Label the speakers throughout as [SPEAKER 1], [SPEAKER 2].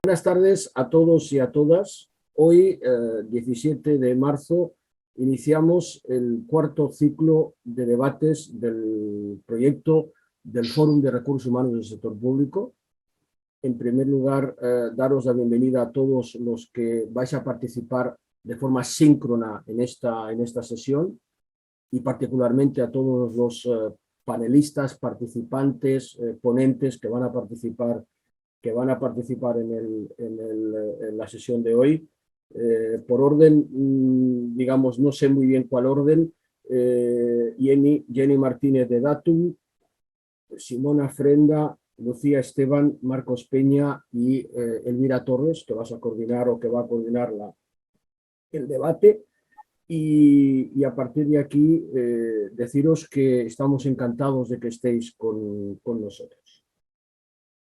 [SPEAKER 1] Buenas tardes a todos y a todas. Hoy, 17 de marzo, iniciamos el cuarto ciclo de debates del proyecto del Fórum de Recursos Humanos del Sector Público. En primer lugar, daros la bienvenida a todos los que vais a participar de forma síncrona en esta sesión y particularmente a todos los panelistas, participantes, ponentes que van a participar en la sesión de hoy. Por orden, digamos, no sé muy bien cuál orden. Jenny Martínez de Datum, Simona Frenda, Lucía Esteban, Marcos Peña y Elvira Torres, que vas a coordinar o que va a coordinar el debate. Y a partir de aquí, deciros que estamos encantados de que estéis con nosotros.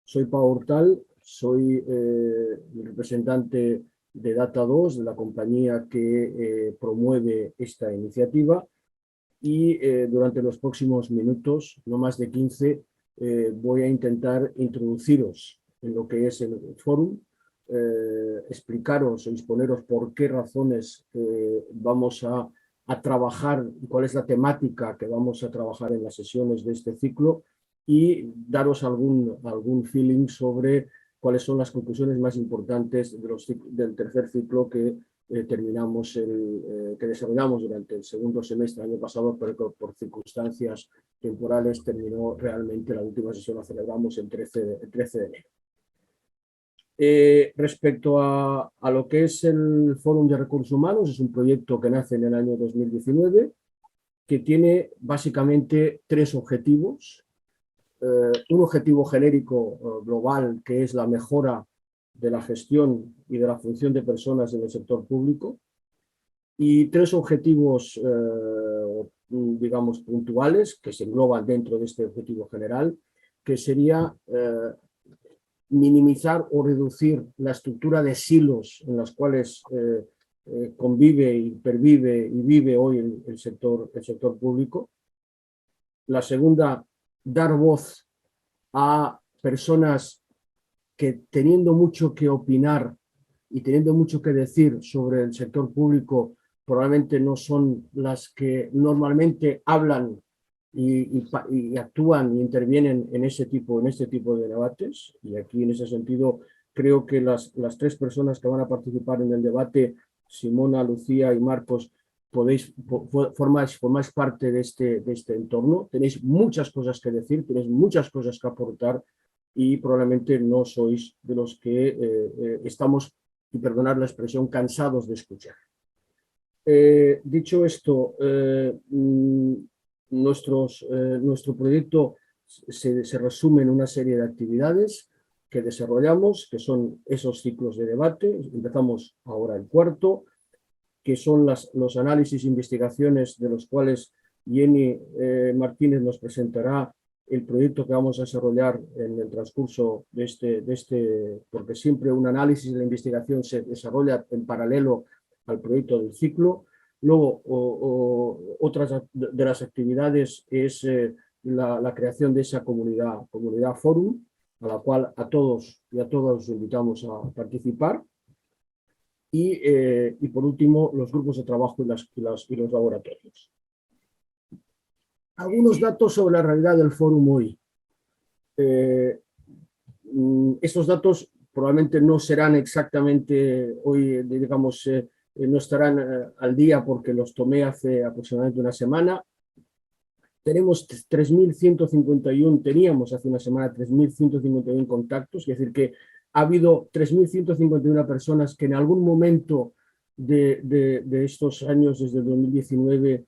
[SPEAKER 1] Soy Pau Hortal, soy el representante de Data2, de la compañía que promueve esta iniciativa, y durante los próximos minutos, no más de 15, voy a intentar introduciros en lo que es el fórum, explicaros o exponeros por qué razones vamos a trabajar y cuál es la temática que vamos a trabajar en las sesiones de este ciclo, y daros algún feeling sobre cuáles son las conclusiones más importantes del tercer ciclo que que desarrollamos durante el segundo semestre del año pasado, pero que por circunstancias temporales terminó realmente la última sesión, la celebramos el 13 de enero. Respecto a lo que es el Fórum de Recursos Humanos, es un proyecto que nace en el año 2019, que tiene básicamente tres objetivos. Un objetivo genérico global, que es la mejora de la gestión y de la función de personas en el sector público, y tres objetivos, digamos, puntuales, que se engloban dentro de este objetivo general, que sería minimizar o reducir la estructura de silos en las cuales convive y pervive y vive hoy el sector público. La segunda, dar voz a personas que, teniendo mucho que opinar y teniendo mucho que decir sobre el sector público, probablemente no son las que normalmente hablan y actúan y intervienen en este tipo de debates. Y aquí, en ese sentido, creo que las tres personas que van a participar en el debate, Simona, Lucía y Marcos, formáis parte de este entorno. Tenéis muchas cosas que decir, tenéis muchas cosas que aportar, y probablemente no sois de los que estamos, y perdonad la expresión, cansados de escuchar. Dicho esto, nuestro proyecto se resume en una serie de actividades que desarrollamos, que son esos ciclos de debate. Empezamos ahora el cuarto, que son los análisis e investigaciones, de los cuales Jenny Martínez nos presentará el proyecto que vamos a desarrollar en el transcurso de porque siempre un análisis y la investigación se desarrolla en paralelo al proyecto del ciclo. Luego, otras de las actividades es la creación de esa comunidad Fórum, a la cual a todos y a todas os invitamos a participar. Y por último, los grupos de trabajo y los laboratorios. Algunos datos sobre la realidad del fórum hoy. Estos datos probablemente no serán exactamente hoy, digamos, no estarán al día, porque los tomé hace aproximadamente una semana. Teníamos hace una semana 3.151 contactos, es decir, que ha habido 3.151 personas que en algún momento de estos años, desde el 2019,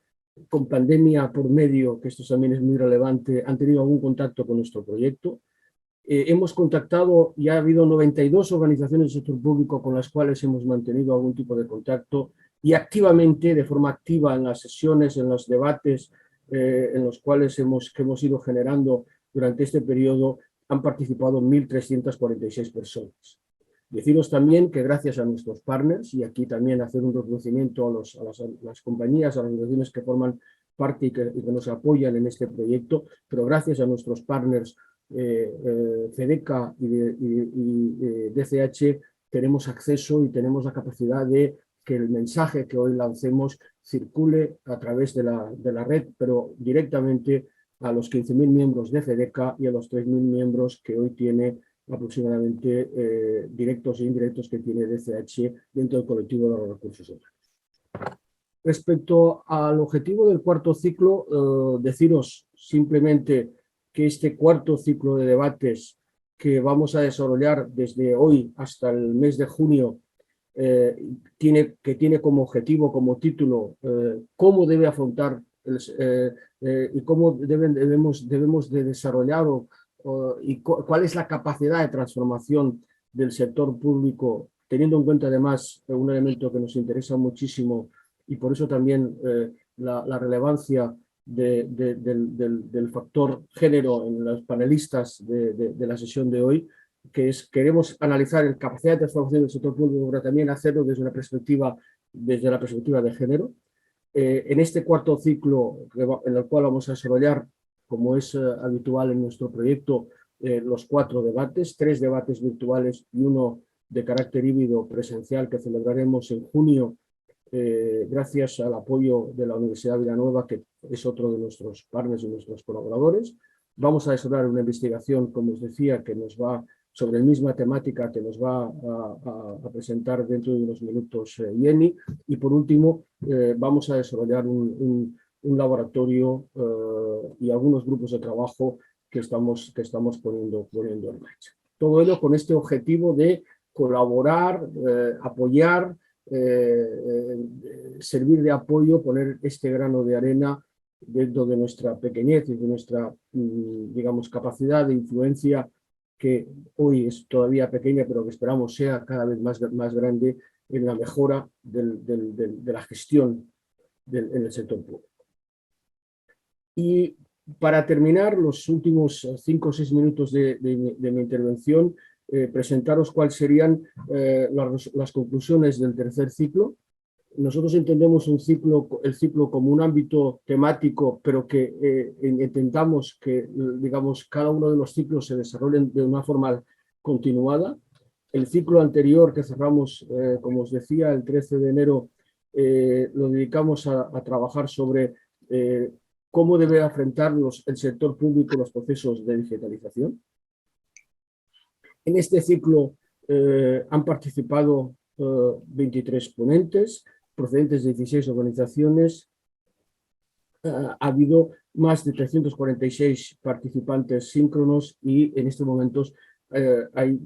[SPEAKER 1] con pandemia por medio, que esto también es muy relevante, han tenido algún contacto con nuestro proyecto. Hemos contactado y ha habido 92 organizaciones del sector público con las cuales hemos mantenido algún tipo de contacto, y activamente, de forma activa, en las sesiones, en los debates en los cuales hemos ido generando durante este periodo, han participado 1.346 personas. Deciros también que gracias a nuestros partners, y aquí también hacer un reconocimiento a las compañías, a las organizaciones que forman parte y que nos apoyan en este proyecto, pero gracias a nuestros partners FEDECA y DCH tenemos acceso y tenemos la capacidad de que el mensaje que hoy lancemos circule a través de la red, pero directamente a los 15.000 miembros de FEDECA y a los 3.000 miembros que hoy tiene aproximadamente directos e indirectos que tiene DCH dentro del colectivo de los recursos humanos. Respecto al objetivo del cuarto ciclo, deciros simplemente que este cuarto ciclo de debates que vamos a desarrollar desde hoy hasta el mes de junio tiene como objetivo, como título, cómo debe afrontar y cómo debemos de desarrollar y cuál es la capacidad de transformación del sector público, teniendo en cuenta además un elemento que nos interesa muchísimo y por eso también la relevancia del factor género en los panelistas de la sesión de hoy, que es queremos analizar la capacidad de transformación del sector público, pero también hacerlo desde la perspectiva de género. En este cuarto ciclo, en el cual vamos a desarrollar, como es habitual en nuestro proyecto, los 4 debates, 3 debates virtuales y uno de carácter híbrido presencial que celebraremos en junio, gracias al apoyo de la Universidad de Villanueva, que es otro de nuestros partners y nuestros colaboradores. Vamos a desarrollar una investigación, como os decía, que nos va sobre la misma temática que nos va a presentar dentro de unos minutos Jenny. Y por último, vamos a desarrollar un laboratorio y algunos grupos de trabajo que estamos poniendo en marcha. Todo ello con este objetivo de colaborar, apoyar, servir de apoyo, poner este grano de arena dentro de nuestra pequeñez y de nuestra, digamos, capacidad de influencia, que hoy es todavía pequeña, pero que esperamos sea cada vez más grande en la mejora de la gestión en el sector público. Y para terminar, los últimos 5 o 6 minutos de mi intervención, presentaros cuáles serían las conclusiones del tercer ciclo. Nosotros entendemos el ciclo como un ámbito temático, pero que intentamos que, digamos, cada uno de los ciclos se desarrollen de una forma continuada. El ciclo anterior que cerramos, como os decía, el 13 de enero, lo dedicamos a trabajar sobre cómo debe afrontar el sector público los procesos de digitalización. En este ciclo han participado 23 ponentes, procedentes de 16 organizaciones. Ha habido más de 346 participantes síncronos y en estos momentos hay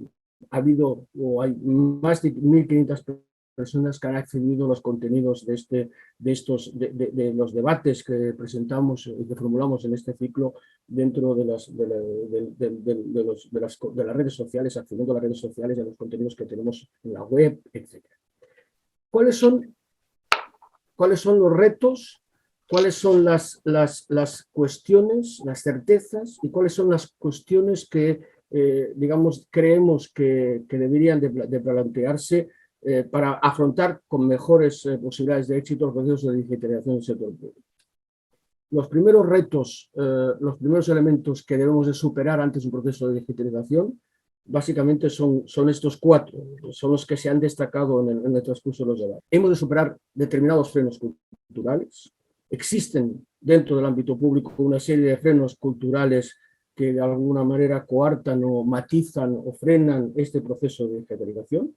[SPEAKER 1] más de 1.500 personas que han accedido a los contenidos de los debates que presentamos y que formulamos en este ciclo dentro de las redes sociales, accediendo a las redes sociales y a los contenidos que tenemos en la web, etc. ¿Cuáles son los retos? ¿Cuáles son las cuestiones, las certezas y cuáles son las cuestiones que, digamos, creemos que deberían de plantearse para afrontar con mejores posibilidades de éxito los procesos de digitalización del sector público? Los primeros retos, los primeros elementos que debemos de superar antes de un proceso de digitalización, básicamente son estos 4, son los que se han destacado en el transcurso de los debates. Hemos de superar determinados frenos culturales. Existen dentro del ámbito público una serie de frenos culturales que de alguna manera coartan o matizan o frenan este proceso de digitalización.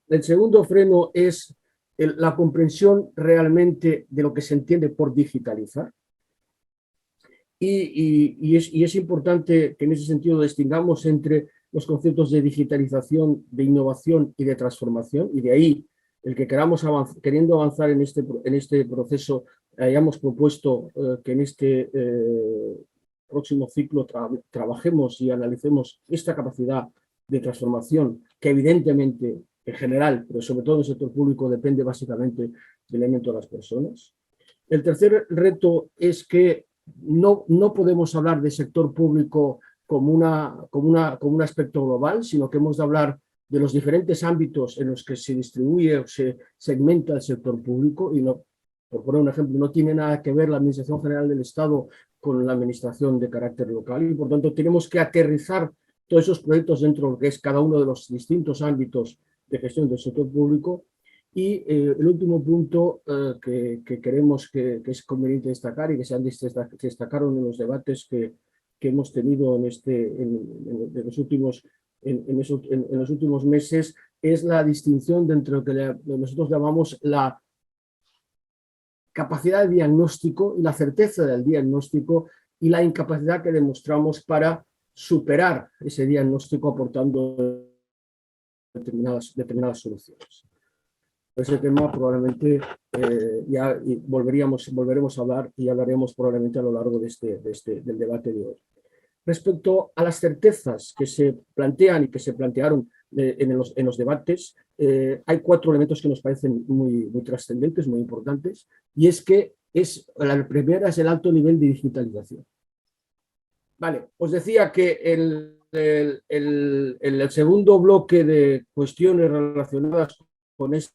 [SPEAKER 1] El segundo freno es la comprensión realmente de lo que se entiende por digitalizar. Y es importante que en ese sentido distingamos entre los conceptos de digitalización, de innovación y de transformación, y de ahí el que queriendo avanzar en este proceso, hayamos propuesto que en este próximo ciclo trabajemos y analicemos esta capacidad de transformación que evidentemente en general, pero sobre todo en el sector público, depende básicamente del elemento de las personas. El tercer reto es que no podemos hablar de sector público como un aspecto global, sino que hemos de hablar de los diferentes ámbitos en los que se distribuye o se segmenta el sector público. Y no, por poner un ejemplo, no tiene nada que ver la Administración General del Estado con la administración de carácter local y, por tanto, tenemos que aterrizar todos esos proyectos dentro de lo que es cada uno de los distintos ámbitos de gestión del sector público. Y el último punto que creemos que es conveniente destacar y que se destacaron en los debates que hemos tenido en los últimos meses es la distinción entre lo que nosotros llamamos la capacidad de diagnóstico y la certeza del diagnóstico y la incapacidad que demostramos para superar ese diagnóstico aportando determinadas soluciones. Ese tema probablemente ya volveremos a hablar y hablaremos probablemente a lo largo del debate de hoy. Respecto a las certezas que se plantean y que se plantearon en los debates, hay 4 elementos que nos parecen muy trascendentes, muy importantes, y es que la primera es el alto nivel de digitalización. Vale, os decía que el segundo bloque de cuestiones relacionadas con las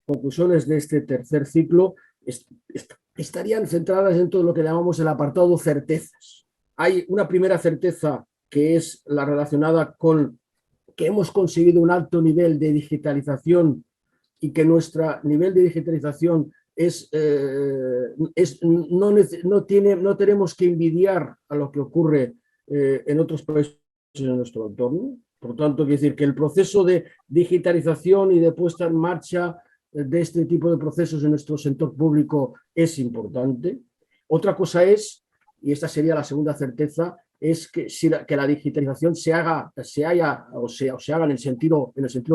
[SPEAKER 1] conclusiones de este tercer ciclo estarían centradas en todo lo que llamamos el apartado certezas. Hay una primera certeza que es la relacionada con que hemos conseguido un alto nivel de digitalización y que nuestro nivel de digitalización no tenemos que envidiar a lo que ocurre en otros países en nuestro entorno. Por tanto, quiere decir que el proceso de digitalización y de puesta en marcha de este tipo de procesos en nuestro sector público es importante. Otra cosa es, y esta sería la segunda certeza, es que la digitalización se haga en el sentido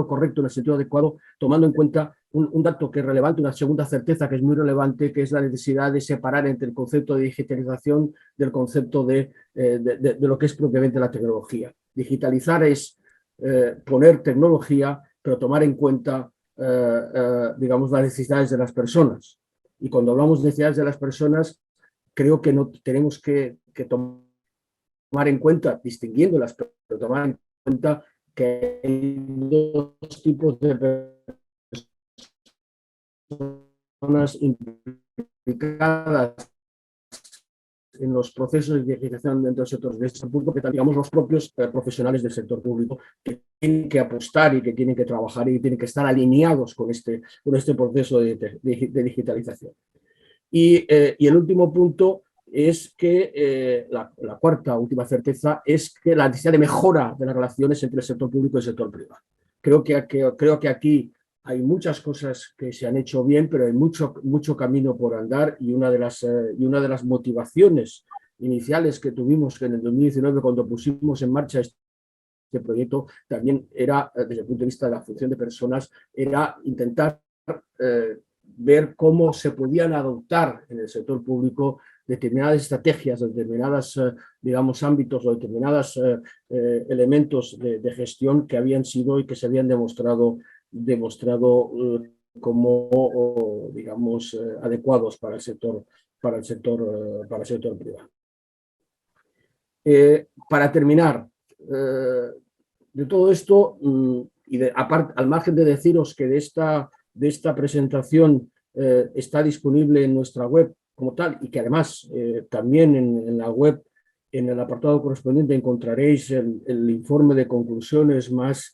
[SPEAKER 1] correcto, en el sentido adecuado, tomando en cuenta un dato que es relevante, una segunda certeza que es muy relevante, que es la necesidad de separar entre el concepto de digitalización del concepto de lo que es propiamente la tecnología. Digitalizar es poner tecnología, pero tomar en cuenta digamos, las necesidades de las personas. Y cuando hablamos de necesidades de las personas, creo que no tenemos que tomar en cuenta, distinguiéndolas, pero tomar en cuenta que hay 2 tipos de personas implicadas en los procesos de digitalización dentro del sector de este público, que digamos los propios profesionales del sector público que tienen que apostar y que tienen que trabajar y tienen que estar alineados con este proceso de digitalización. Y el último punto es que la cuarta, última certeza, es que la necesidad de mejora de las relaciones entre el sector público y el sector privado. Creo que aquí hay muchas cosas que se han hecho bien, pero hay mucho camino por andar y una de las motivaciones iniciales que tuvimos en el 2019 cuando pusimos en marcha este proyecto también era, desde el punto de vista de la función de personas, era intentar ver cómo se podían adoptar en el sector público determinadas estrategias, determinados, digamos, ámbitos o determinados elementos de gestión que habían sido y que se habían demostrado como, digamos, adecuados para el sector privado. Para terminar, de todo esto, y aparte, al margen de deciros que de esta presentación está disponible en nuestra web como tal, y que además también en la web, en el apartado correspondiente, encontraréis el informe de conclusiones más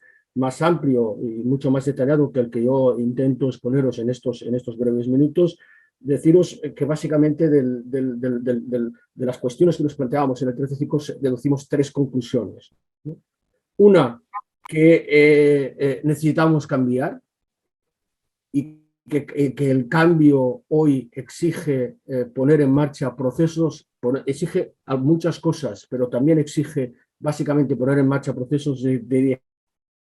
[SPEAKER 1] amplio y mucho más detallado que el que yo intento exponeros en estos breves minutos. Deciros que básicamente de las cuestiones que nos planteábamos en el 13.5 deducimos 3 conclusiones. Una, que necesitamos cambiar y que el cambio hoy exige poner en marcha procesos, exige muchas cosas, pero también exige básicamente poner en marcha procesos de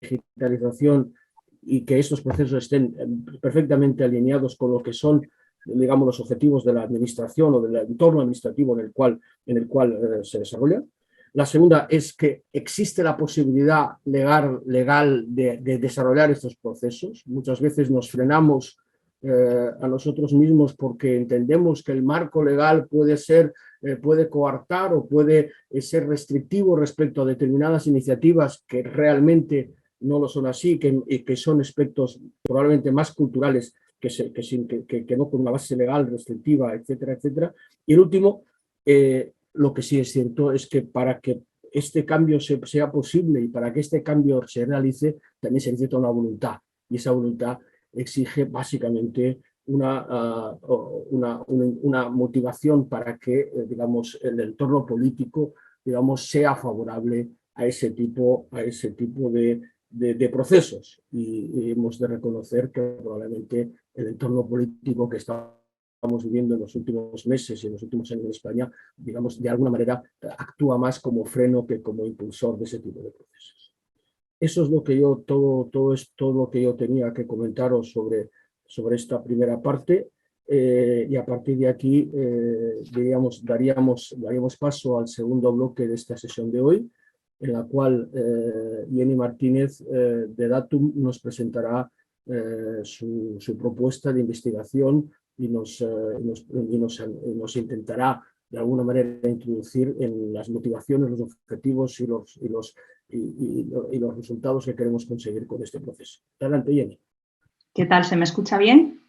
[SPEAKER 1] digitalización y que estos procesos estén perfectamente alineados con lo que son, digamos, los objetivos de la administración o del entorno administrativo en el cual se desarrolla. La segunda es que existe la posibilidad legal de desarrollar estos procesos. Muchas veces nos frenamos a nosotros mismos porque entendemos que el marco legal puede coartar o puede ser restrictivo respecto a determinadas iniciativas que realmente no lo son así, que son aspectos probablemente más culturales no con una base legal restrictiva, etcétera, etcétera. Y el último, lo que sí es cierto es que para que este cambio sea posible y para que este cambio se realice, también se necesita una voluntad. Y esa voluntad exige básicamente una motivación para que, digamos, el entorno político, digamos, sea favorable a ese tipo de procesos. Y hemos de reconocer que probablemente el entorno político que estamos viviendo en los últimos meses y en los últimos años en España, digamos, de alguna manera actúa más como freno que como impulsor de ese tipo de procesos. Eso es lo que yo, todo es todo lo que yo tenía que comentaros sobre esta primera parte, y a partir de aquí daríamos paso al segundo bloque de esta sesión de hoy, en la cual Jenny Martínez de Datum nos presentará su propuesta de investigación y nos intentará de alguna manera introducir en las motivaciones, los objetivos y los resultados que queremos conseguir con este proceso. Adelante, Jenny.
[SPEAKER 2] ¿Qué tal? ¿Se me escucha bien?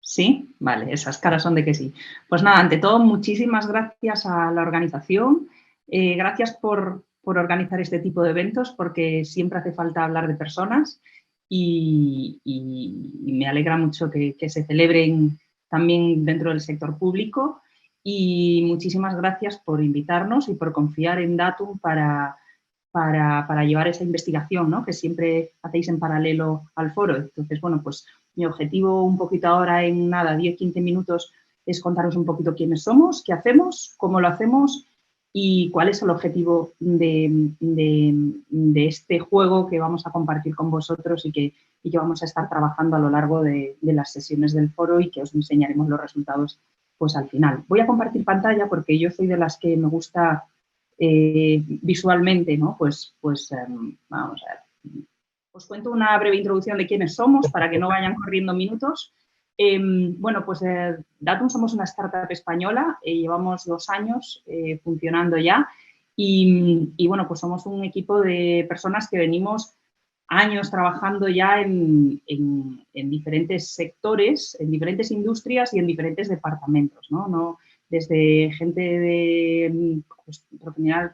[SPEAKER 2] ¿Sí? Vale, esas caras son de que sí. Pues nada, ante todo, muchísimas gracias a la organización. Gracias por organizar este tipo de eventos, porque siempre hace falta hablar de personas y me alegra mucho que se celebren también dentro del sector público. Y muchísimas gracias por invitarnos y por confiar en Datum para llevar esa investigación, ¿no?, que siempre hacéis en paralelo al foro. Entonces, bueno, pues mi objetivo un poquito ahora en nada, 10-15 minutos, es contaros un poquito quiénes somos, qué hacemos, cómo lo hacemos y cuál es el objetivo de este juego que vamos a compartir con vosotros y que vamos a estar trabajando a lo largo de las sesiones del foro y que os enseñaremos los resultados pues al final. Voy a compartir pantalla porque yo soy de las que me gusta visualmente, ¿no? Pues vamos a ver. Os cuento una breve introducción de quiénes somos para que no vayan corriendo minutos. Bueno, pues Datum somos una startup española, llevamos 2 años funcionando ya y bueno, pues somos un equipo de personas que venimos años trabajando ya en diferentes sectores, en diferentes industrias y en diferentes departamentos, ¿no? Desde gente de pues,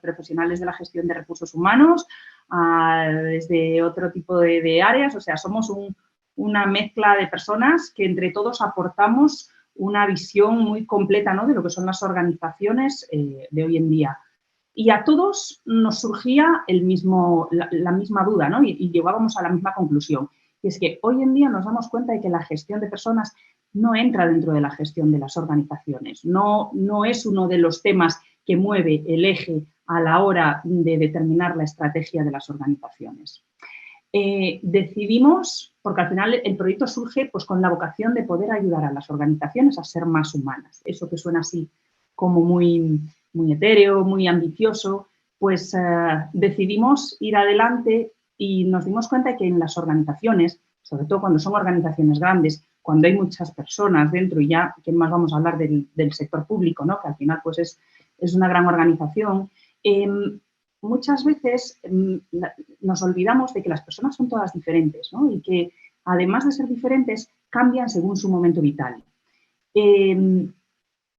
[SPEAKER 2] profesionales de la gestión de recursos humanos, desde otro tipo de áreas, o sea, somos una mezcla de personas que entre todos aportamos una visión muy completa, ¿no?, de lo que son las organizaciones de hoy en día. Y a todos nos surgía la misma duda, ¿no?, y llegábamos a la misma conclusión. Y es que hoy en día nos damos cuenta de que la gestión de personas no entra dentro de la gestión de las organizaciones. No es uno de los temas que mueve el eje a la hora de determinar la estrategia de las organizaciones. Decidimos, porque al final el proyecto surge pues, con la vocación de poder ayudar a las organizaciones a ser más humanas. Eso que suena así como muy etéreo, muy ambicioso, pues decidimos ir adelante y nos dimos cuenta de que en las organizaciones, sobre todo cuando son organizaciones grandes, cuando hay muchas personas dentro y ya, ¿qué más vamos a hablar del sector público, ¿no?, que al final pues es una gran organización, muchas veces nos olvidamos de que las personas son todas diferentes, ¿no?, y que además de ser diferentes cambian según su momento vital.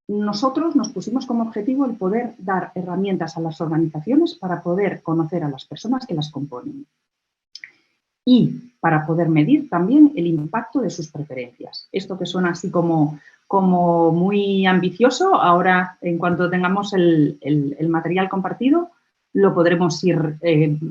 [SPEAKER 2] Nosotros nos pusimos como objetivo el poder dar herramientas a las organizaciones para poder conocer a las personas que las componen y para poder medir también el impacto de sus preferencias. Esto que suena así como muy ambicioso, ahora en cuanto tengamos el material compartido lo podremos ir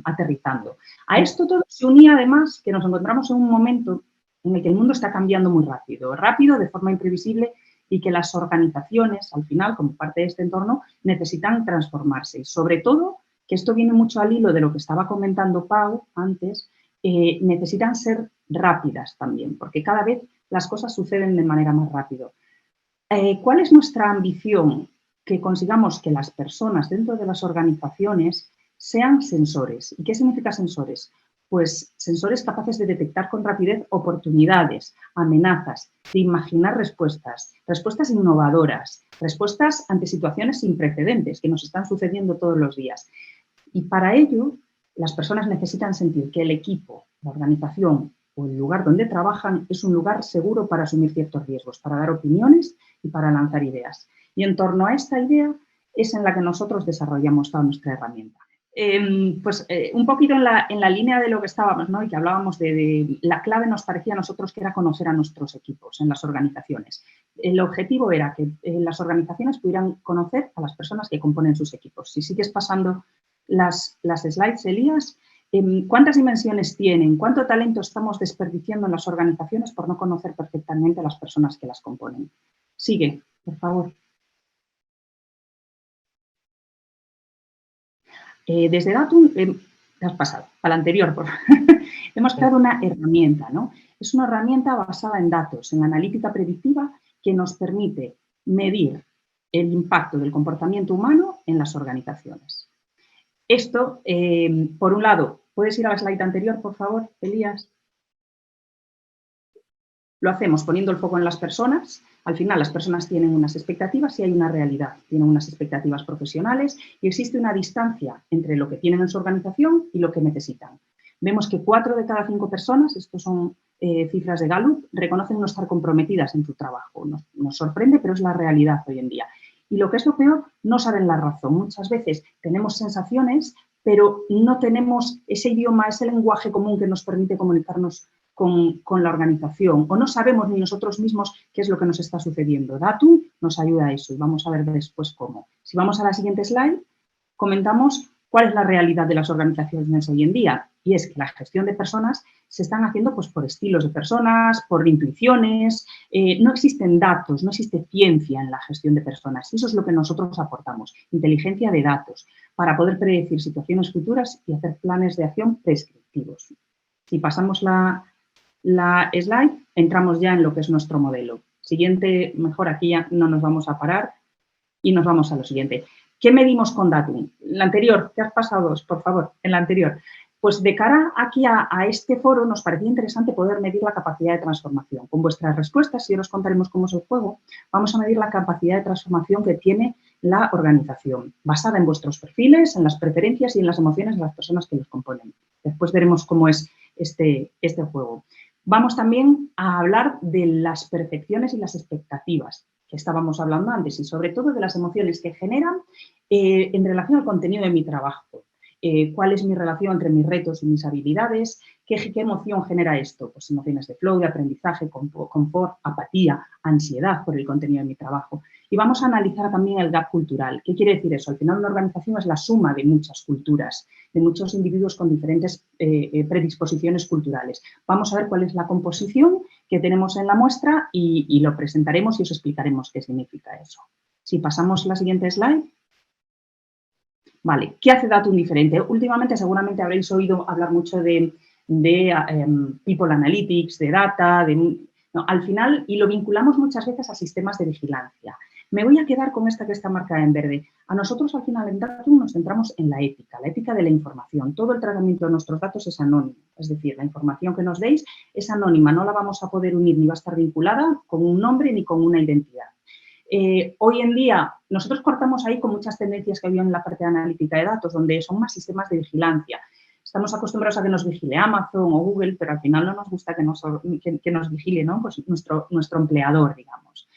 [SPEAKER 2] aterrizando. A esto todo se unía además que nos encontramos en un momento en el que el mundo está cambiando muy rápido, de forma imprevisible, y que las organizaciones, al final, como parte de este entorno, necesitan transformarse. Y sobre todo, que esto viene mucho al hilo de lo que estaba comentando Pau antes, necesitan ser rápidas también, porque cada vez las cosas suceden de manera más rápida. ¿Cuál es nuestra ambición? Que consigamos que las personas dentro de las organizaciones sean sensores. ¿Y qué significa sensores? Pues sensores capaces de detectar con rapidez oportunidades, amenazas, de imaginar respuestas innovadoras, respuestas ante situaciones sin precedentes que nos están sucediendo todos los días. Y para ello, las personas necesitan sentir que el equipo, la organización, o el lugar donde trabajan es un lugar seguro para asumir ciertos riesgos, para dar opiniones y para lanzar ideas. Y en torno a esta idea es en la que nosotros desarrollamos toda nuestra herramienta. Un poquito en la línea de lo que estábamos, ¿no? Y que hablábamos de la clave nos parecía a nosotros que era conocer a nuestros equipos en las organizaciones. El objetivo era que las organizaciones pudieran conocer a las personas que componen sus equipos. Si sigues pasando las slides, Elías, ¿cuántas dimensiones tienen? ¿Cuánto talento estamos desperdiciando en las organizaciones por no conocer perfectamente a las personas que las componen? Sigue, por favor. Desde Datum, te has pasado, para la anterior, por favor. Hemos creado una herramienta, ¿no? Es una herramienta basada en datos, en analítica predictiva, que nos permite medir el impacto del comportamiento humano en las organizaciones. Esto, por un lado, ¿puedes ir a la slide anterior, por favor, Elías? Lo hacemos poniendo el foco en las personas. Al final, las personas tienen unas expectativas y hay una realidad. Tienen unas expectativas profesionales y existe una distancia entre lo que tienen en su organización y lo que necesitan. Vemos que 4 de cada 5 personas, estos son cifras de Gallup, reconocen no estar comprometidas en su trabajo. Nos sorprende, pero es la realidad hoy en día. Y lo que es lo peor, no saben la razón. Muchas veces tenemos sensaciones, pero no tenemos ese idioma, ese lenguaje común que nos permite comunicarnos con la organización, o no sabemos ni nosotros mismos qué es lo que nos está sucediendo. Datum nos ayuda a eso y vamos a ver después cómo. Si vamos a la siguiente slide, comentamos cuál es la realidad de las organizaciones hoy en día, y es que la gestión de personas se están haciendo pues, por estilos de personas, por intuiciones, no existen datos, no existe ciencia en la gestión de personas, y eso es lo que nosotros aportamos, inteligencia de datos, para poder predecir situaciones futuras y hacer planes de acción prescriptivos. Si pasamos la slide, entramos ya en lo que es nuestro modelo. Siguiente, mejor aquí ya no nos vamos a parar y nos vamos a lo siguiente. ¿Qué medimos con Datum? La anterior, ¿qué has pasado, por favor? En la anterior. Pues de cara aquí a este foro nos parecía interesante poder medir la capacidad de transformación. Con vuestras respuestas, y ahora os contaremos cómo es el juego, vamos a medir la capacidad de transformación que tiene la organización, basada en vuestros perfiles, en las preferencias y en las emociones de las personas que los componen. Después veremos cómo es este juego. Vamos también a hablar de las percepciones y las expectativas que estábamos hablando antes y sobre todo de las emociones que generan en relación al contenido de mi trabajo. ¿Cuál es mi relación entre mis retos y mis habilidades? ¿Qué emoción genera esto? Pues emociones de flow, de aprendizaje, confort, apatía, ansiedad por el contenido de mi trabajo. Y vamos a analizar también el gap cultural. ¿Qué quiere decir eso? Al final una organización es la suma de muchas culturas, de muchos individuos con diferentes predisposiciones culturales. Vamos a ver cuál es la composición que tenemos en la muestra y lo presentaremos y os explicaremos qué significa eso. Si pasamos la siguiente slide. Vale, ¿qué hace Datum diferente? Últimamente seguramente habréis oído hablar mucho de People Analytics, de data, no, al final, y lo vinculamos muchas veces a sistemas de vigilancia. Me voy a quedar con esta que está marcada en verde. A nosotros al final en Datum nos centramos en la ética de la información. Todo el tratamiento de nuestros datos es anónimo, es decir, la información que nos deis es anónima, no la vamos a poder unir ni va a estar vinculada con un nombre ni con una identidad. Hoy en día, nosotros cortamos ahí con muchas tendencias que había en la parte de analítica de datos, donde son más sistemas de vigilancia. Estamos acostumbrados a que nos vigile Amazon o Google, pero al final no nos gusta que nos vigile, ¿no? Pues nuestro empleador, digamos.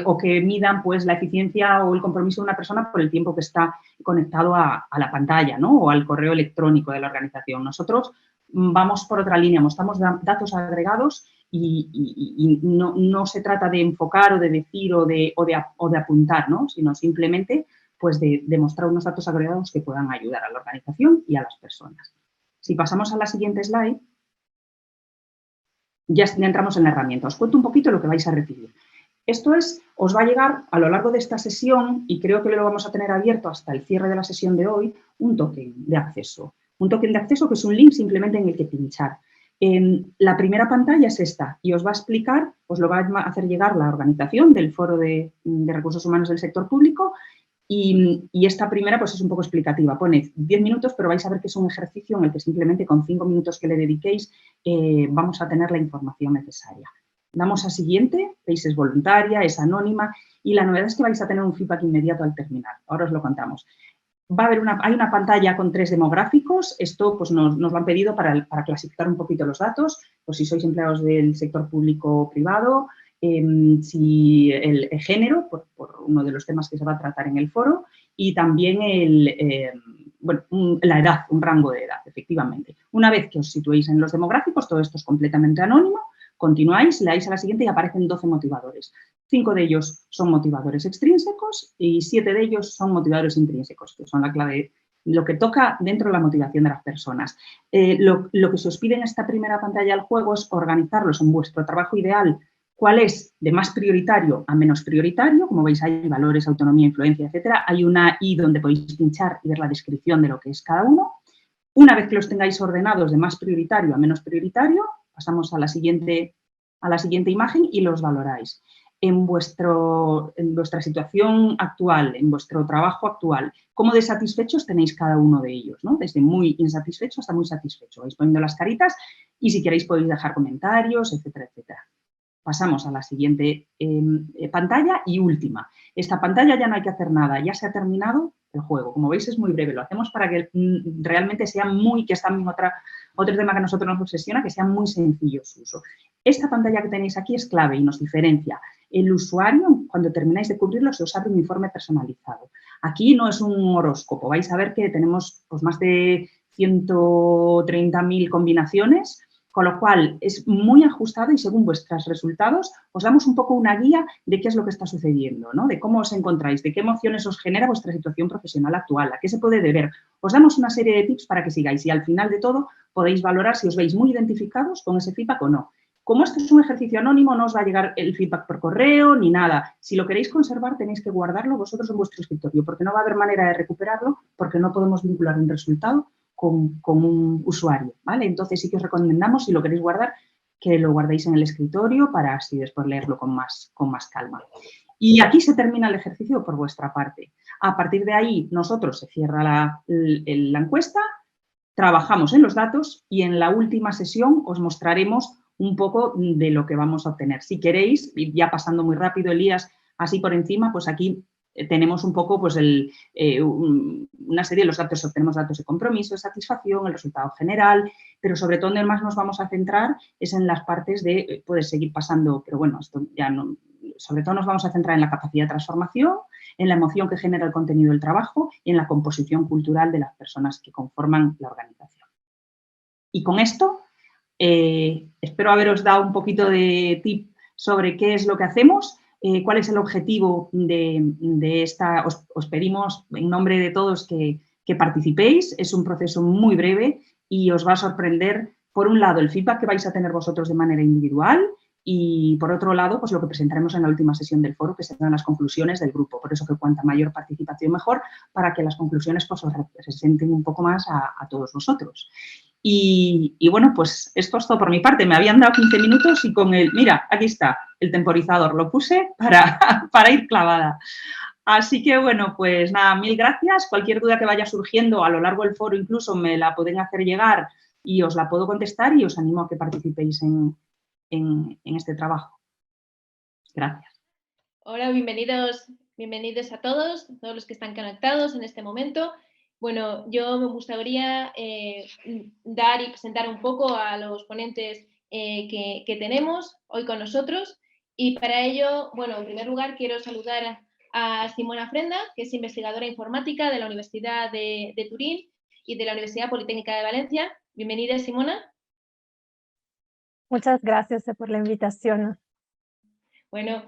[SPEAKER 2] O que midan pues, la eficiencia o el compromiso de una persona por el tiempo que está conectado a la pantalla, ¿no? O al correo electrónico de la organización. Nosotros vamos por otra línea, mostramos datos agregados y no se trata de enfocar o de decir o de apuntar, ¿no? Sino simplemente pues, de mostrar unos datos agregados que puedan ayudar a la organización y a las personas. Si pasamos a la siguiente slide, ya entramos en la herramienta. Os cuento un poquito lo que vais a recibir. Esto os va a llegar a lo largo de esta sesión, y creo que lo vamos a tener abierto hasta el cierre de la sesión de hoy, un token de acceso. Un token de acceso que es un link simplemente en el que pinchar. La primera pantalla es esta y os va a explicar, os lo va a hacer llegar la organización del Foro de Recursos Humanos del Sector Público y esta primera pues es un poco explicativa. Pone 10 minutos, pero vais a ver que es un ejercicio en el que simplemente con 5 minutos que le dediquéis vamos a tener la información necesaria. Damos a siguiente, veis es voluntaria, es anónima y la novedad es que vais a tener un feedback inmediato al terminar. Ahora os lo contamos. Va a haber hay una pantalla con 3 demográficos. Esto pues, nos lo han pedido para clasificar un poquito los datos, pues si sois empleados del sector público o privado, si el género, por uno de los temas que se va a tratar en el foro, y también la edad, un rango de edad, efectivamente. Una vez que os situéis en los demográficos, todo esto es completamente anónimo, continuáis, le dais a la siguiente y aparecen 12 motivadores. 5 de ellos son motivadores extrínsecos y 7 de ellos son motivadores intrínsecos, que son la clave, lo que toca dentro de la motivación de las personas. Lo que se os pide en esta primera pantalla del juego es organizarlos en vuestro trabajo ideal. ¿Cuál es de más prioritario a menos prioritario? Como veis, hay valores, autonomía, influencia, etcétera. Hay una I donde podéis pinchar y ver la descripción de lo que es cada uno. Una vez que los tengáis ordenados de más prioritario a menos prioritario, pasamos a la siguiente imagen y los valoráis. En vuestra situación actual, en vuestro trabajo actual, ¿cómo de satisfechos tenéis cada uno de ellos? ¿No? Desde muy insatisfecho hasta muy satisfecho. Vais poniendo las caritas y si queréis podéis dejar comentarios, etcétera, etcétera. Pasamos a la siguiente pantalla y última. Esta pantalla ya no hay que hacer nada, ya se ha terminado el juego. Como veis es muy breve, lo hacemos para que realmente sea que es también otro tema que a nosotros nos obsesiona, que sea muy sencillo su uso. Esta pantalla que tenéis aquí es clave y nos diferencia. El usuario, cuando termináis de cubrirlo, se os abre un informe personalizado. Aquí no es un horóscopo, vais a ver que tenemos pues, más de 130.000 combinaciones, con lo cual es muy ajustado y según vuestros resultados os damos un poco una guía de qué es lo que está sucediendo, ¿no? De cómo os encontráis, de qué emociones os genera vuestra situación profesional actual, a qué se puede deber. Os damos una serie de tips para que sigáis y al final de todo podéis valorar si os veis muy identificados con ese feedback o no. Como esto es un ejercicio anónimo, no os va a llegar el feedback por correo ni nada. Si lo queréis conservar, tenéis que guardarlo vosotros en vuestro escritorio, porque no va a haber manera de recuperarlo, porque no podemos vincular un resultado con un usuario, ¿vale? Entonces sí que os recomendamos, si lo queréis guardar, que lo guardéis en el escritorio para así después leerlo con más calma. Y aquí se termina el ejercicio por vuestra parte. A partir de ahí, nosotros se cierra la encuesta, trabajamos en los datos y en la última sesión os mostraremos un poco de lo que vamos a obtener. Si queréis, ya pasando muy rápido, Elías, así por encima, pues aquí tenemos un poco pues una serie de los datos, obtenemos datos de compromiso, de satisfacción, el resultado general, pero sobre todo donde más nos vamos a centrar es en las partes de, puedes seguir pasando, pero bueno, esto ya no, sobre todo nos vamos a centrar en la capacidad de transformación, en la emoción que genera el contenido del trabajo y en la composición cultural de las personas que conforman la organización. Y con esto, espero haberos dado un poquito de tip sobre qué es lo que hacemos, cuál es el objetivo de esta. Os pedimos en nombre de todos que participéis. Es un proceso muy breve y os va a sorprender, por un lado, el feedback que vais a tener vosotros de manera individual y, por otro lado, pues lo que presentaremos en la última sesión del foro, que serán las conclusiones del grupo. Por eso que cuanta mayor participación, mejor, para que las conclusiones pues, os representen un poco más a todos vosotros. Y bueno, pues esto es todo por mi parte. Me habían dado 15 minutos y con el... Mira, aquí está, el temporizador. Lo puse para ir clavada. Así que, bueno, pues nada, mil gracias. Cualquier duda que vaya surgiendo a lo largo del foro incluso me la pueden hacer llegar y os la puedo contestar y os animo a que participéis en este trabajo. Gracias.
[SPEAKER 3] Hola, bienvenidos a todos los que están conectados en este momento. Bueno, yo me gustaría dar y presentar un poco a los ponentes que tenemos hoy con nosotros y para ello, bueno, en primer lugar quiero saludar a Simona Frenda, que es investigadora informática de la Universidad de Turín y de la Universidad Politécnica de Valencia. Bienvenida, Simona.
[SPEAKER 4] Muchas gracias por la invitación.
[SPEAKER 3] Bueno,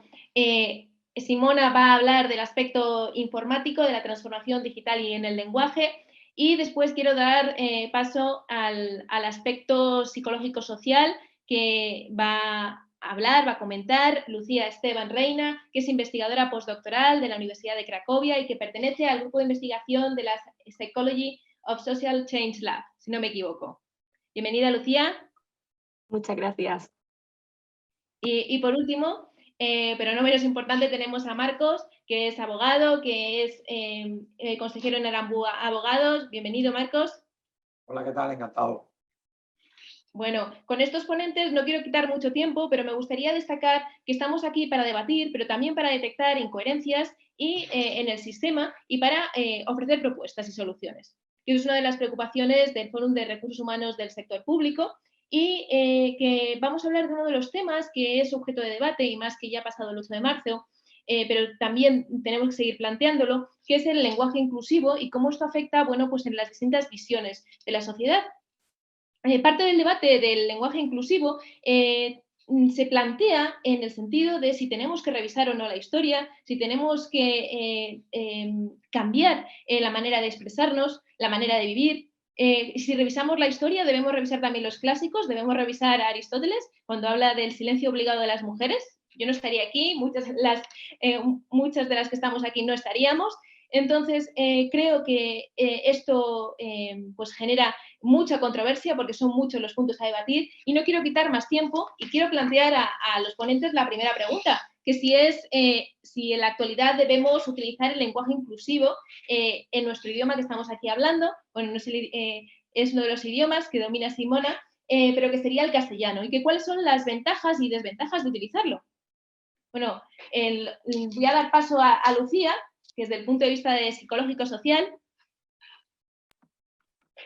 [SPEAKER 3] Simona va a hablar del aspecto informático, de la transformación digital y en el lenguaje, y después quiero dar paso al aspecto psicológico-social que va a hablar, va a comentar Lucía Esteban Reina, que es investigadora postdoctoral de la Universidad de Cracovia y que pertenece al grupo de investigación de la Psychology of Social Change Lab, si no me equivoco. Bienvenida, Lucía.
[SPEAKER 4] Muchas gracias.
[SPEAKER 3] Y por último, pero no menos importante, tenemos a Marcos, que es abogado, que es consejero en Arambúa Abogados. Bienvenido, Marcos.
[SPEAKER 5] Hola, ¿qué tal? Encantado.
[SPEAKER 3] Bueno, con estos ponentes no quiero quitar mucho tiempo, pero me gustaría destacar que estamos aquí para debatir, pero también para detectar incoherencias y en el sistema y para ofrecer propuestas y soluciones. Que es una de las preocupaciones del Fórum de Recursos Humanos del Sector Público y que vamos a hablar de uno de los temas que es objeto de debate y más que ya ha pasado el 8 de marzo, pero también tenemos que seguir planteándolo, que es el lenguaje inclusivo y cómo esto afecta, bueno, pues en las distintas visiones de la sociedad. Parte del debate del lenguaje inclusivo se plantea en el sentido de si tenemos que revisar o no la historia, si tenemos que cambiar la manera de expresarnos, la manera de vivir. Si revisamos la historia, debemos revisar también los clásicos, debemos revisar a Aristóteles cuando habla del silencio obligado de las mujeres. Yo no estaría aquí, muchas de las que estamos aquí no estaríamos. Entonces, creo que esto pues genera mucha controversia porque son muchos los puntos a debatir y no quiero quitar más tiempo y quiero plantear a los ponentes la primera pregunta, que si en la actualidad debemos utilizar el lenguaje inclusivo en nuestro idioma que estamos aquí hablando. Bueno, es uno de los idiomas que domina Simona, pero que sería el castellano, y que cuáles son las ventajas y desventajas de utilizarlo. Bueno, voy a dar paso a Lucía, que desde el punto de vista de psicológico-social.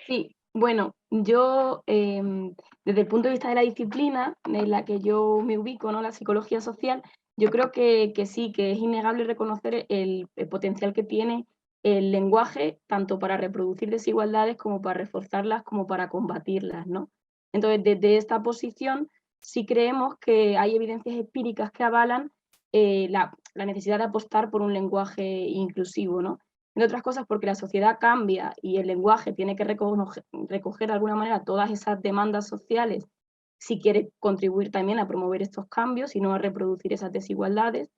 [SPEAKER 4] Sí, bueno, yo desde el punto de vista de la disciplina en la que yo me ubico, ¿no? La psicología social, yo creo que sí, que es innegable reconocer el potencial que tiene el lenguaje, tanto para reproducir desigualdades como para reforzarlas, como para combatirlas, ¿no? Entonces, desde esta posición, sí creemos que hay evidencias empíricas que avalan la necesidad de apostar por un lenguaje inclusivo, ¿no? Entre otras cosas porque la sociedad cambia y el lenguaje tiene que recoger de alguna manera todas esas demandas sociales si quiere contribuir también a promover estos cambios y no a reproducir esas desigualdades.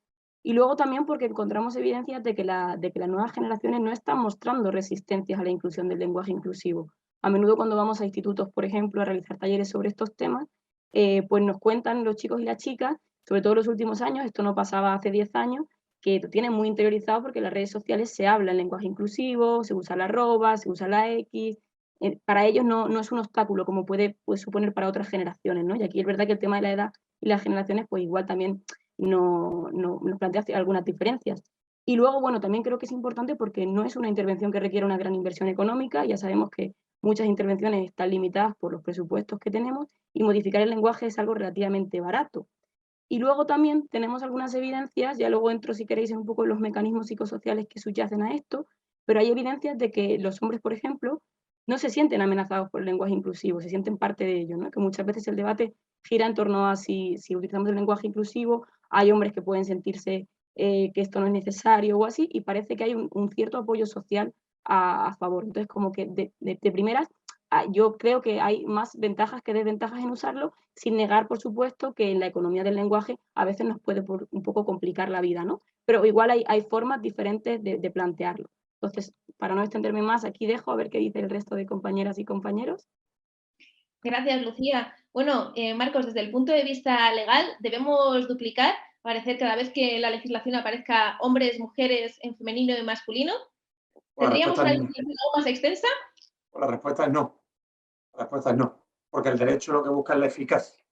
[SPEAKER 4] Y luego también porque encontramos evidencias de que las nuevas generaciones no están mostrando resistencias a la inclusión del lenguaje inclusivo. A menudo cuando vamos a institutos, por ejemplo, a realizar talleres sobre estos temas, pues nos cuentan los chicos y las chicas, sobre todo en los últimos años, esto no pasaba hace 10 años, que lo tienen muy interiorizado porque en las redes sociales se habla en lenguaje inclusivo, se usa la arroba, se usa la X. Para ellos no es un obstáculo como puede suponer para otras generaciones, ¿no? Y aquí es verdad que el tema de la edad y las generaciones pues igual también nos plantea algunas diferencias. Y luego, bueno, también creo que es importante porque no es una intervención que requiera una gran inversión económica, ya sabemos que muchas intervenciones están limitadas por los presupuestos que tenemos y modificar el lenguaje es algo relativamente barato. Y luego también tenemos algunas evidencias, ya luego entro si queréis en un poco en los mecanismos psicosociales que subyacen a esto, pero hay evidencias de que los hombres, por ejemplo, no se sienten amenazados por el lenguaje inclusivo, se sienten parte de ello, ¿no? Que muchas veces el debate gira en torno a si utilizamos el lenguaje inclusivo, hay hombres que pueden sentirse que esto no es necesario o así, y parece que hay un cierto apoyo social a favor. Entonces, como que de primeras, yo creo que hay más ventajas que desventajas en usarlo, sin negar, por supuesto, que en la economía del lenguaje a veces nos puede un poco complicar la vida, ¿no? Pero igual hay formas diferentes de plantearlo. Entonces, para no extenderme más, aquí dejo a ver qué dice el resto de compañeras y compañeros.
[SPEAKER 3] Gracias, Lucía. Bueno, Marcos, desde el punto de vista legal, ¿debemos duplicar, parecer cada vez que la legislación aparezca hombres, mujeres, en femenino y masculino? ¿Tendríamos una legislación algo más extensa?
[SPEAKER 5] La respuesta es no. La respuesta es no. Porque el derecho lo que busca es la eficacia.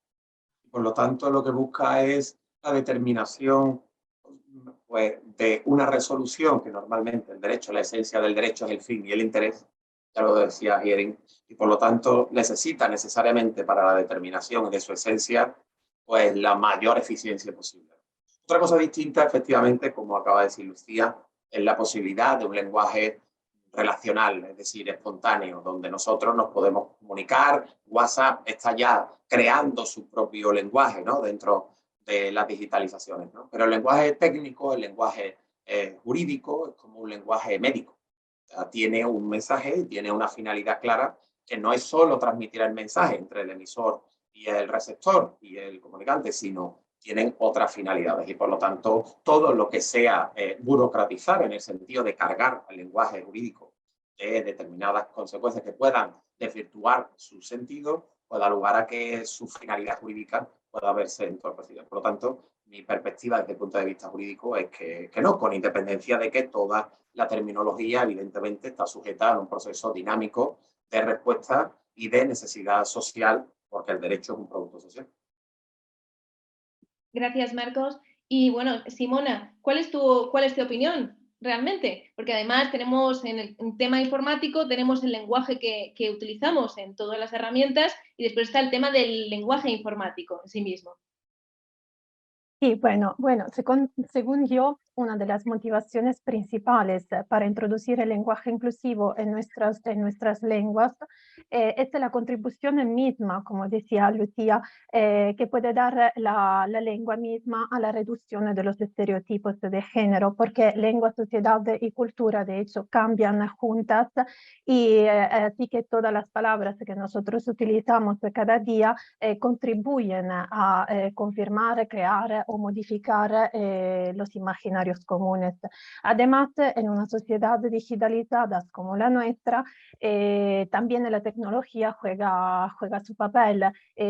[SPEAKER 5] Por lo tanto, lo que busca es la determinación pues, de una resolución, que normalmente el derecho, la esencia del derecho es el fin y el interés, ya lo decía Hering, y por lo tanto necesita necesariamente para la determinación de su esencia pues la mayor eficiencia posible. Otra cosa distinta, efectivamente, como acaba de decir Lucía, es la posibilidad de un lenguaje relacional, es decir, espontáneo, donde nosotros nos podemos comunicar. WhatsApp está ya creando su propio lenguaje, ¿no? Dentro de las digitalizaciones, ¿no? Pero el lenguaje técnico, el lenguaje jurídico, es como un lenguaje médico. O sea, tiene un mensaje, tiene una finalidad clara, que no es solo transmitir el mensaje entre el emisor y el receptor y el comunicante, sino tienen otras finalidades y por lo tanto todo lo que sea burocratizar en el sentido de cargar al lenguaje jurídico de determinadas consecuencias que puedan desvirtuar su sentido, puede dar lugar a que su finalidad jurídica pueda verse entorpecida. Por lo tanto, mi perspectiva desde el punto de vista jurídico es que no, con independencia de que toda la terminología evidentemente está sujeta a un proceso dinámico de respuesta y de necesidad social, porque el derecho es un producto social.
[SPEAKER 3] Gracias, Marcos. Y bueno, Simona, ¿cuál es tu opinión realmente? Porque además tenemos en el tema informático, tenemos el lenguaje que utilizamos en todas las herramientas y después está el tema del lenguaje informático en sí mismo.
[SPEAKER 6] Sí, bueno, según yo, una de las motivaciones principales para introducir el lenguaje inclusivo en nuestras lenguas es la contribución misma, como decía Lucía, que puede dar la lengua misma a la reducción de los estereotipos de género, porque lengua, sociedad y cultura, de hecho, cambian juntas y así que todas las palabras que nosotros utilizamos cada día contribuyen a confirmar, crear o modificar los imaginarios comunes. Además, en una sociedad digitalizada como la nuestra, también la tecnología juega su papel,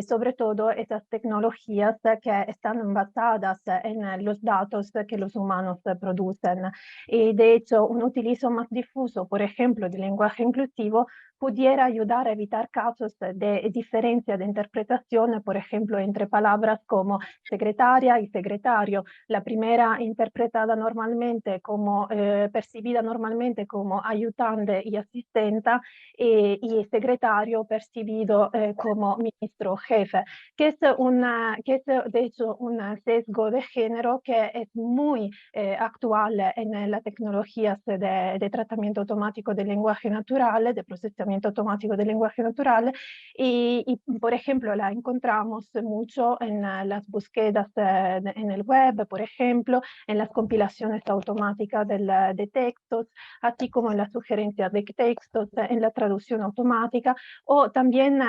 [SPEAKER 6] sobre todo esas tecnologías que están basadas en los datos que los humanos producen. Y de hecho, un utilizo más difuso, por ejemplo, del lenguaje inclusivo, pudiera ayudar a evitar casos de diferencia de interpretación, por ejemplo, entre palabras como secretaria y secretario. La primera interpretada normalmente como, percibida normalmente como ayudante y asistenta, y secretario percibido como ministro jefe, que es de hecho un sesgo de género que es muy actual en las tecnologías de tratamiento automático del lenguaje natural, de procesamiento automático del lenguaje natural, y por ejemplo la encontramos mucho en las búsquedas en el web, por ejemplo, en las compilaciones automáticas de textos, así como en las sugerencias de textos, en la traducción automática, o también,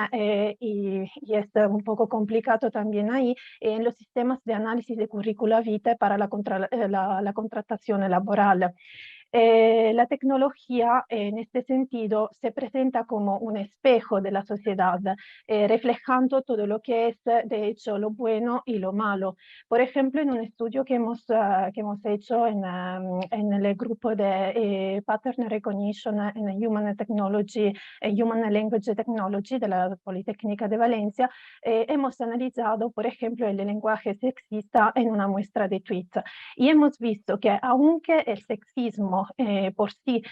[SPEAKER 6] y es un poco complicado también ahí, en los sistemas de análisis de currícula vitae para la contratación laboral. La tecnología en este sentido se presenta como un espejo de la sociedad, reflejando todo lo que es de hecho lo bueno y lo malo. Por ejemplo, en un estudio que hemos hecho en el grupo de Pattern Recognition en Human Technology, Human Language Technology de la Politécnica de Valencia, hemos analizado, por ejemplo, el lenguaje sexista en una muestra de tweets y hemos visto que aunque el sexismo por sí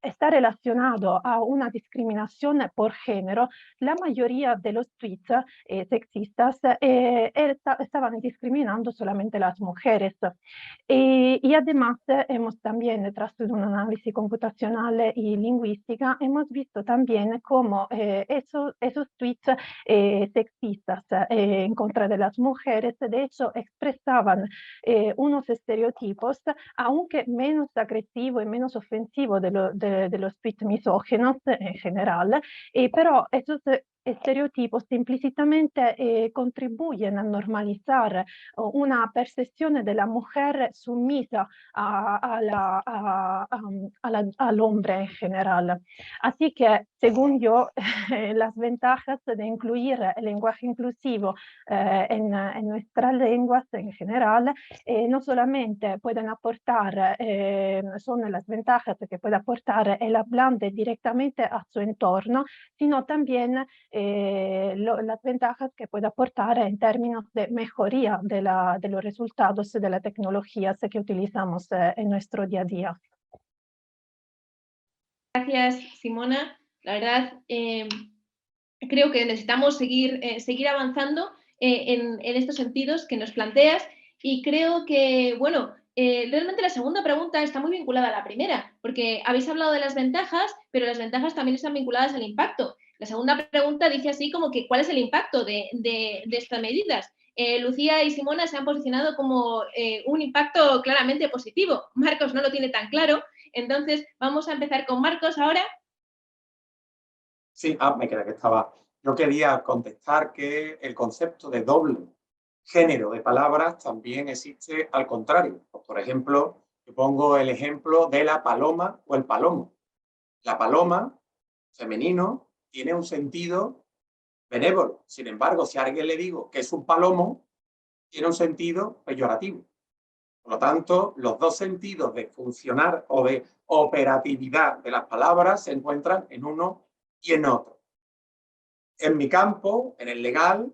[SPEAKER 6] está relacionado a una discriminación por género, la mayoría de los tweets sexistas estaban discriminando solamente las mujeres. Y además hemos también, tras un análisis computacional y lingüística, hemos visto también cómo esos tweets sexistas en contra de las mujeres, de hecho, expresaban unos estereotipos, aunque menos agresivos y menos ofensivos de los tweets misóginos en general, pero esos estereotipos implícitamente contribuyen a normalizar una percepción de la mujer sumisa al hombre en general. Así que, según yo, las ventajas de incluir el lenguaje inclusivo en nuestras lenguas en general no solamente pueden aportar, son las ventajas que puede aportar el hablante directamente a su entorno, sino también las ventajas que puede aportar en términos de mejoría de los resultados de las tecnologías que utilizamos en nuestro día a día.
[SPEAKER 3] Gracias, Simona. La verdad, creo que necesitamos seguir avanzando en estos sentidos que nos planteas y creo que, bueno, realmente la segunda pregunta está muy vinculada a la primera, porque habéis hablado de las ventajas, pero las ventajas también están vinculadas al impacto. La segunda pregunta dice así como que ¿cuál es el impacto de estas medidas? Lucía y Simona se han posicionado como un impacto claramente positivo. Marcos no lo tiene tan claro, entonces vamos a empezar con Marcos ahora.
[SPEAKER 5] Sí, me queda que estaba. Yo quería contestar que el concepto de doble género de palabras también existe al contrario. Por ejemplo, yo pongo el ejemplo de la paloma o el palomo. La paloma, femenino, tiene un sentido benévolo. Sin embargo, si a alguien le digo que es un palomo, tiene un sentido peyorativo. Por lo tanto, los dos sentidos de funcionar o de operatividad de las palabras se encuentran en uno y en otro. En mi campo, en el legal,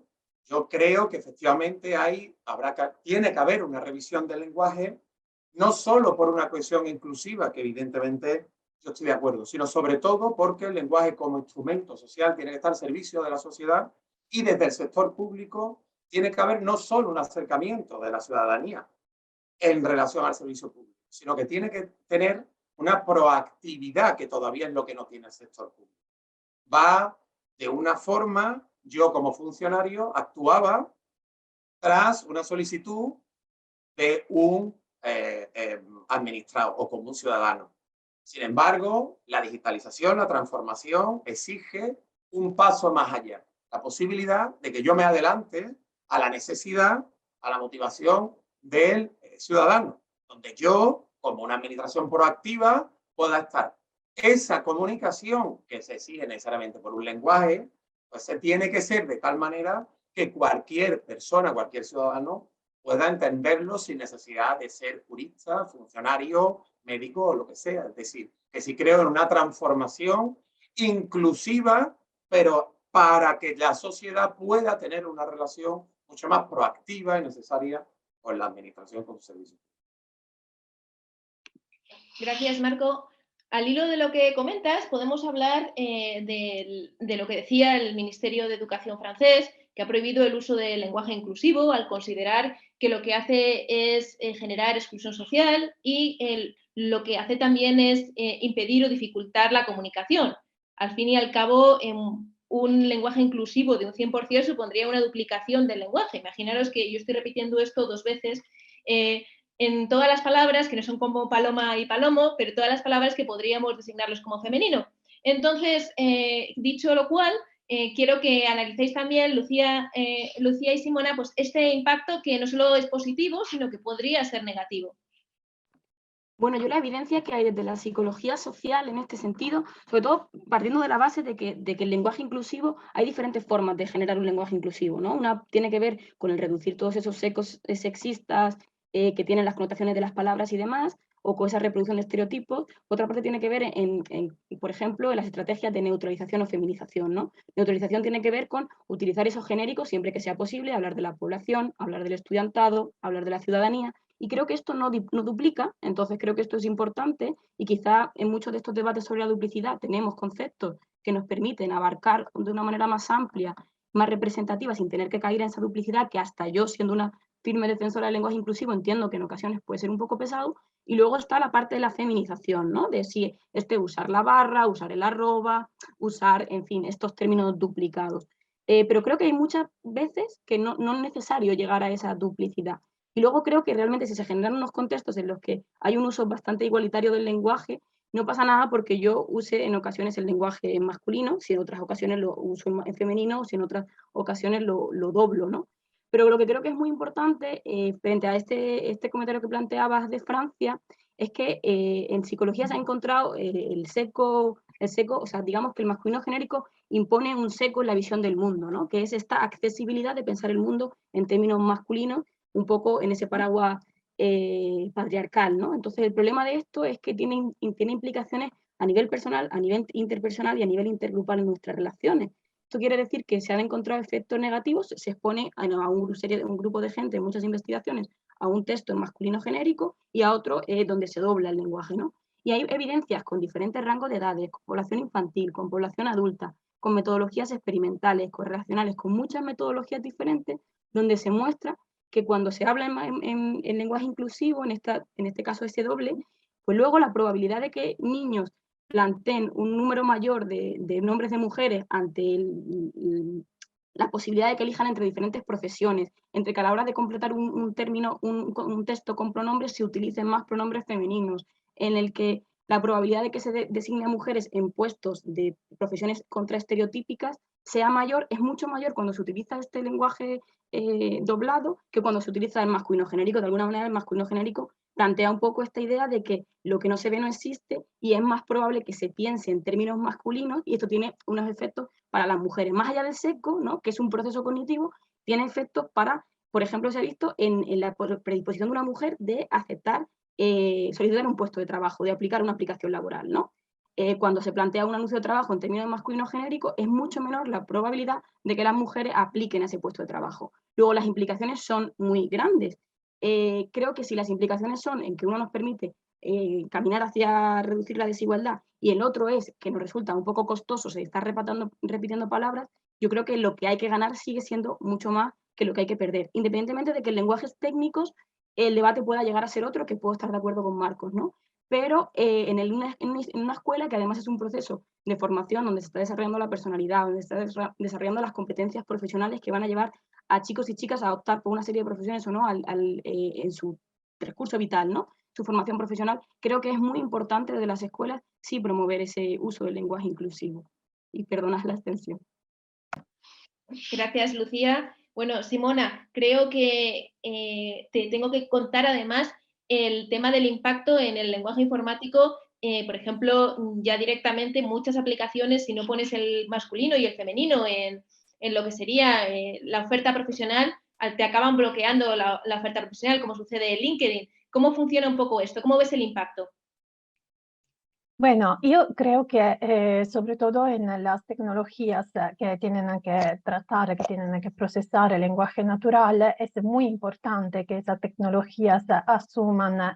[SPEAKER 5] Yo creo que efectivamente tiene que haber una revisión del lenguaje, no solo por una cohesión inclusiva, que evidentemente yo estoy de acuerdo, sino sobre todo porque el lenguaje como instrumento social tiene que estar al servicio de la sociedad, y desde el sector público tiene que haber no solo un acercamiento de la ciudadanía en relación al servicio público, sino que tiene que tener una proactividad, que todavía es lo que no tiene el sector público. Va de una forma, yo como funcionario actuaba tras una solicitud de un administrado o como un ciudadano. Sin embargo, la digitalización, la transformación exige un paso más allá, la posibilidad de que yo me adelante a la necesidad, a la motivación del ciudadano, donde yo, como una administración proactiva, pueda estar. Esa comunicación que se exige necesariamente por un lenguaje, pues se tiene que ser de tal manera que cualquier persona, cualquier ciudadano pueda entenderlo sin necesidad de ser jurista, funcionario, médico o lo que sea. Es decir, que sí creo en una transformación inclusiva, pero para que la sociedad pueda tener una relación mucho más proactiva y necesaria con la administración, con sus servicios.
[SPEAKER 3] Gracias, Marco. Al hilo de lo que comentas, podemos hablar de lo que decía el Ministerio de Educación francés, que ha prohibido el uso del lenguaje inclusivo al considerar que lo que hace es generar exclusión social y lo que hace también es impedir o dificultar la comunicación. Al fin y al cabo, un lenguaje inclusivo de un 100% supondría una duplicación del lenguaje. Imaginaros que yo estoy repitiendo esto 2 veces en todas las palabras, que no son como paloma y palomo, pero todas las palabras que podríamos designarlos como femenino. Entonces, dicho lo cual, quiero que analicéis también, Lucía y Simona, pues este impacto que no solo es positivo, sino que podría ser negativo.
[SPEAKER 4] Bueno, yo la evidencia que hay desde la psicología social en este sentido, sobre todo partiendo de la base de que el lenguaje inclusivo, hay diferentes formas de generar un lenguaje inclusivo, ¿no? Una tiene que ver con el reducir todos esos secos sexistas que tienen las connotaciones de las palabras y demás, o con esa reproducción de estereotipos. Otra parte tiene que ver, por ejemplo, en las estrategias de neutralización o feminización, ¿no? Neutralización tiene que ver con utilizar esos genéricos siempre que sea posible, hablar de la población, hablar del estudiantado, hablar de la ciudadanía. Y creo que esto no duplica, entonces creo que esto es importante y quizá en muchos de estos debates sobre la duplicidad tenemos conceptos que nos permiten abarcar de una manera más amplia, más representativa, sin tener que caer en esa duplicidad que hasta yo, siendo una firme defensora del lenguaje inclusivo, entiendo que en ocasiones puede ser un poco pesado. Y luego está la parte de la feminización, ¿no? De si usar la barra, usar el arroba, usar, en fin, estos términos duplicados. Pero creo que hay muchas veces que no es necesario llegar a esa duplicidad. Y luego creo que realmente si se generan unos contextos en los que hay un uso bastante igualitario del lenguaje, no pasa nada porque yo use en ocasiones el lenguaje en masculino, si en otras ocasiones lo uso en femenino, o si en otras ocasiones lo doblo, ¿no? Pero lo que creo que es muy importante frente a este comentario que planteabas de Francia es que en psicología se ha encontrado el seco, o sea, digamos que el masculino genérico impone un seco en la visión del mundo, ¿no? Que es esta accesibilidad de pensar el mundo en términos masculinos, un poco en ese paraguas patriarcal, ¿no? Entonces el problema de esto es que tiene implicaciones a nivel personal, a nivel interpersonal y a nivel intergrupal en nuestras relaciones. Esto quiere decir que se han encontrado efectos negativos, se expone a un grupo de gente en muchas investigaciones a un texto en masculino genérico y a otro donde se dobla el lenguaje, ¿no? Y hay evidencias con diferentes rangos de edades, con población infantil, con población adulta, con metodologías experimentales, correlacionales, con muchas metodologías diferentes, donde se muestra que cuando se habla en lenguaje inclusivo, en este caso ese doble, pues luego la probabilidad de que niños planteen un número mayor de nombres de mujeres ante la posibilidad de que elijan entre diferentes profesiones, entre que a la hora de completar un texto con pronombres se utilicen más pronombres femeninos, en el que la probabilidad de que se designe a mujeres en puestos de profesiones contraestereotípicas sea mayor, es mucho mayor cuando se utiliza este lenguaje doblado que cuando se utiliza el masculino genérico. De alguna manera el masculino genérico plantea un poco esta idea de que lo que no se ve no existe y es más probable que se piense en términos masculinos, y esto tiene unos efectos para las mujeres. Más allá del seco, ¿no? Que es un proceso cognitivo, tiene efectos para, por ejemplo, se ha visto en la predisposición de una mujer de aceptar, solicitar un puesto de trabajo, de aplicar una aplicación laboral, ¿no? cuando se plantea un anuncio de trabajo en términos de masculino genérico, es mucho menor la probabilidad de que las mujeres apliquen a ese puesto de trabajo. Luego, las implicaciones son muy grandes. Creo que si las implicaciones son en que uno nos permite caminar hacia reducir la desigualdad y el otro es que nos resulta un poco costoso se está repitiendo palabras, yo creo que lo que hay que ganar sigue siendo mucho más que lo que hay que perder. Independientemente de que en lenguajes técnicos el debate pueda llegar a ser otro, que puedo estar de acuerdo con Marcos, ¿no? Pero en una escuela que además es un proceso de formación donde se está desarrollando la personalidad, donde se está desarrollando las competencias profesionales que van a llevar a chicos y chicas a optar por una serie de profesiones o no en su transcurso vital, ¿no? Su formación profesional, creo que es muy importante desde las escuelas sí promover ese uso del lenguaje inclusivo. Y perdonad la extensión.
[SPEAKER 3] Gracias, Lucía. Bueno, Simona, creo que te tengo que contar además el tema del impacto en el lenguaje informático. Por ejemplo, ya directamente muchas aplicaciones, si no pones el masculino y el femenino en lo que sería la oferta profesional, te acaban bloqueando la oferta profesional, como sucede en LinkedIn. ¿Cómo funciona un poco esto? ¿Cómo ves el impacto?
[SPEAKER 6] Bueno, yo creo que sobre todo en las tecnologías que tienen que tratar, que tienen que procesar el lenguaje natural, es muy importante que esas tecnologías asuman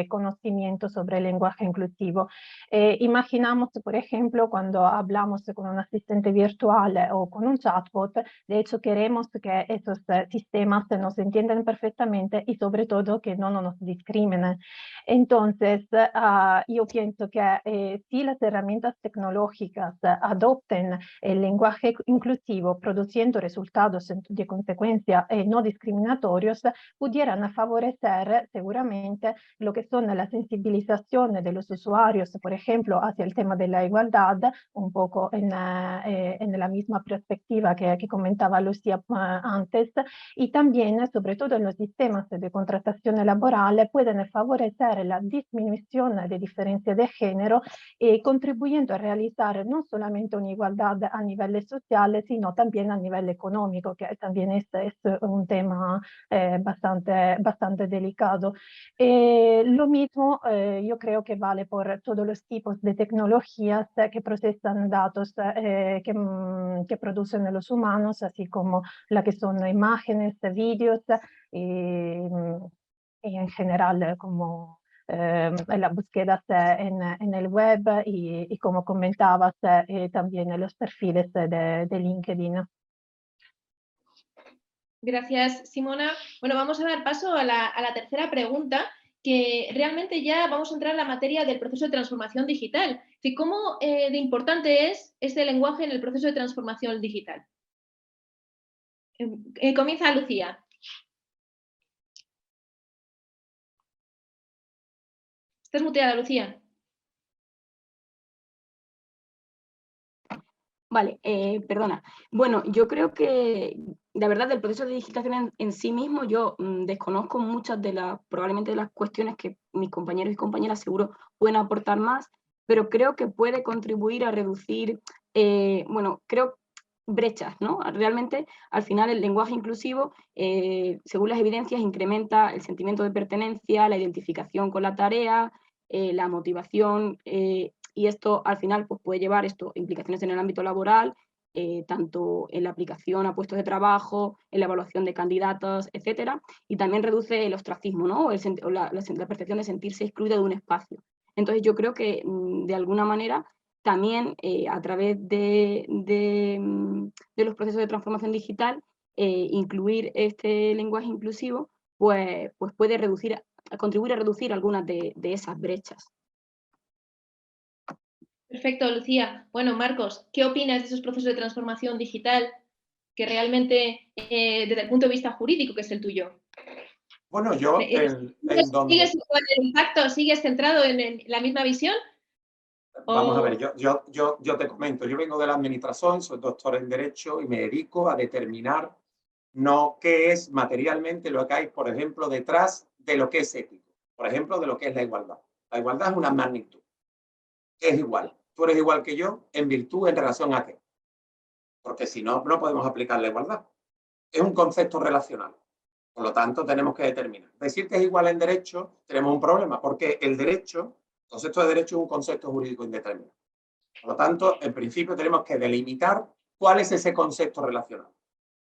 [SPEAKER 6] conocimiento sobre el lenguaje inclusivo. Imaginamos, por ejemplo, cuando hablamos con un asistente virtual o con un chatbot, de hecho queremos que esos sistemas nos entiendan perfectamente y sobre todo que no nos discriminen. Entonces, yo pienso que si las herramientas tecnológicas adopten el lenguaje inclusivo, produciendo resultados de consecuencia no discriminatorios, pudieran favorecer seguramente lo que son la sensibilización de los usuarios, por ejemplo, hacia el tema de la igualdad, un poco en la misma perspectiva que comentaba Lucía antes, y también, sobre todo en los sistemas de contratación laboral, pueden favorecer la disminución de diferencias de género, contribuyendo a realizar no solamente una igualdad a nivel social, sino también a nivel económico, que también es un tema bastante delicado. Lo mismo yo creo que vale por todos los tipos de tecnologías que procesan datos que producen los humanos, así como la que son imágenes, vídeos, y en general como las búsquedas en el web y como comentabas también en los perfiles de LinkedIn.
[SPEAKER 3] Gracias, Simona. Bueno, vamos a dar paso a la tercera pregunta, que realmente ya vamos a entrar en la materia del proceso de transformación digital. ¿Cómo de importante es este lenguaje en el proceso de transformación digital? Comienza Lucía. Estás muteada, Lucía.
[SPEAKER 4] Vale, perdona. Bueno, yo creo que, la verdad, del proceso de digitalización en sí mismo, yo desconozco muchas probablemente de las cuestiones que mis compañeros y compañeras seguro pueden aportar más, pero creo que puede contribuir a reducir, creo, brechas, ¿no? Realmente, al final, el lenguaje inclusivo, según las evidencias, incrementa el sentimiento de pertenencia, la identificación con la tarea, la motivación, y esto al final pues, puede llevar implicaciones en el ámbito laboral, tanto en la aplicación a puestos de trabajo, en la evaluación de candidatos, etcétera, y también reduce el ostracismo, ¿no? La percepción de sentirse excluido de un espacio. Entonces yo creo que de alguna manera también a través de los procesos de transformación digital, incluir este lenguaje inclusivo, pues puede contribuir a reducir algunas de esas brechas.
[SPEAKER 3] Perfecto, Lucía. Bueno, Marcos, ¿qué opinas de esos procesos de transformación digital que realmente, desde el punto de vista jurídico, que es el tuyo?
[SPEAKER 5] Bueno, yo
[SPEAKER 3] ¿Sigues con el impacto? ¿Sigues centrado en la misma visión?
[SPEAKER 5] Vamos a ver, yo te comento, yo vengo de la administración, soy doctor en Derecho y me dedico a determinar no qué es materialmente lo que hay, por ejemplo, detrás de lo que es ético. Por ejemplo, de lo que es la igualdad. La igualdad es una magnitud. Es igual. Tú eres igual que yo en virtud en relación a qué. Porque si no, no podemos aplicar la igualdad. Es un concepto relacional. Por lo tanto, tenemos que determinar. Decir que es igual en derecho, tenemos un problema, porque el derecho El concepto de derecho es un concepto jurídico indeterminado. Por lo tanto, en principio tenemos que delimitar cuál es ese concepto relacional.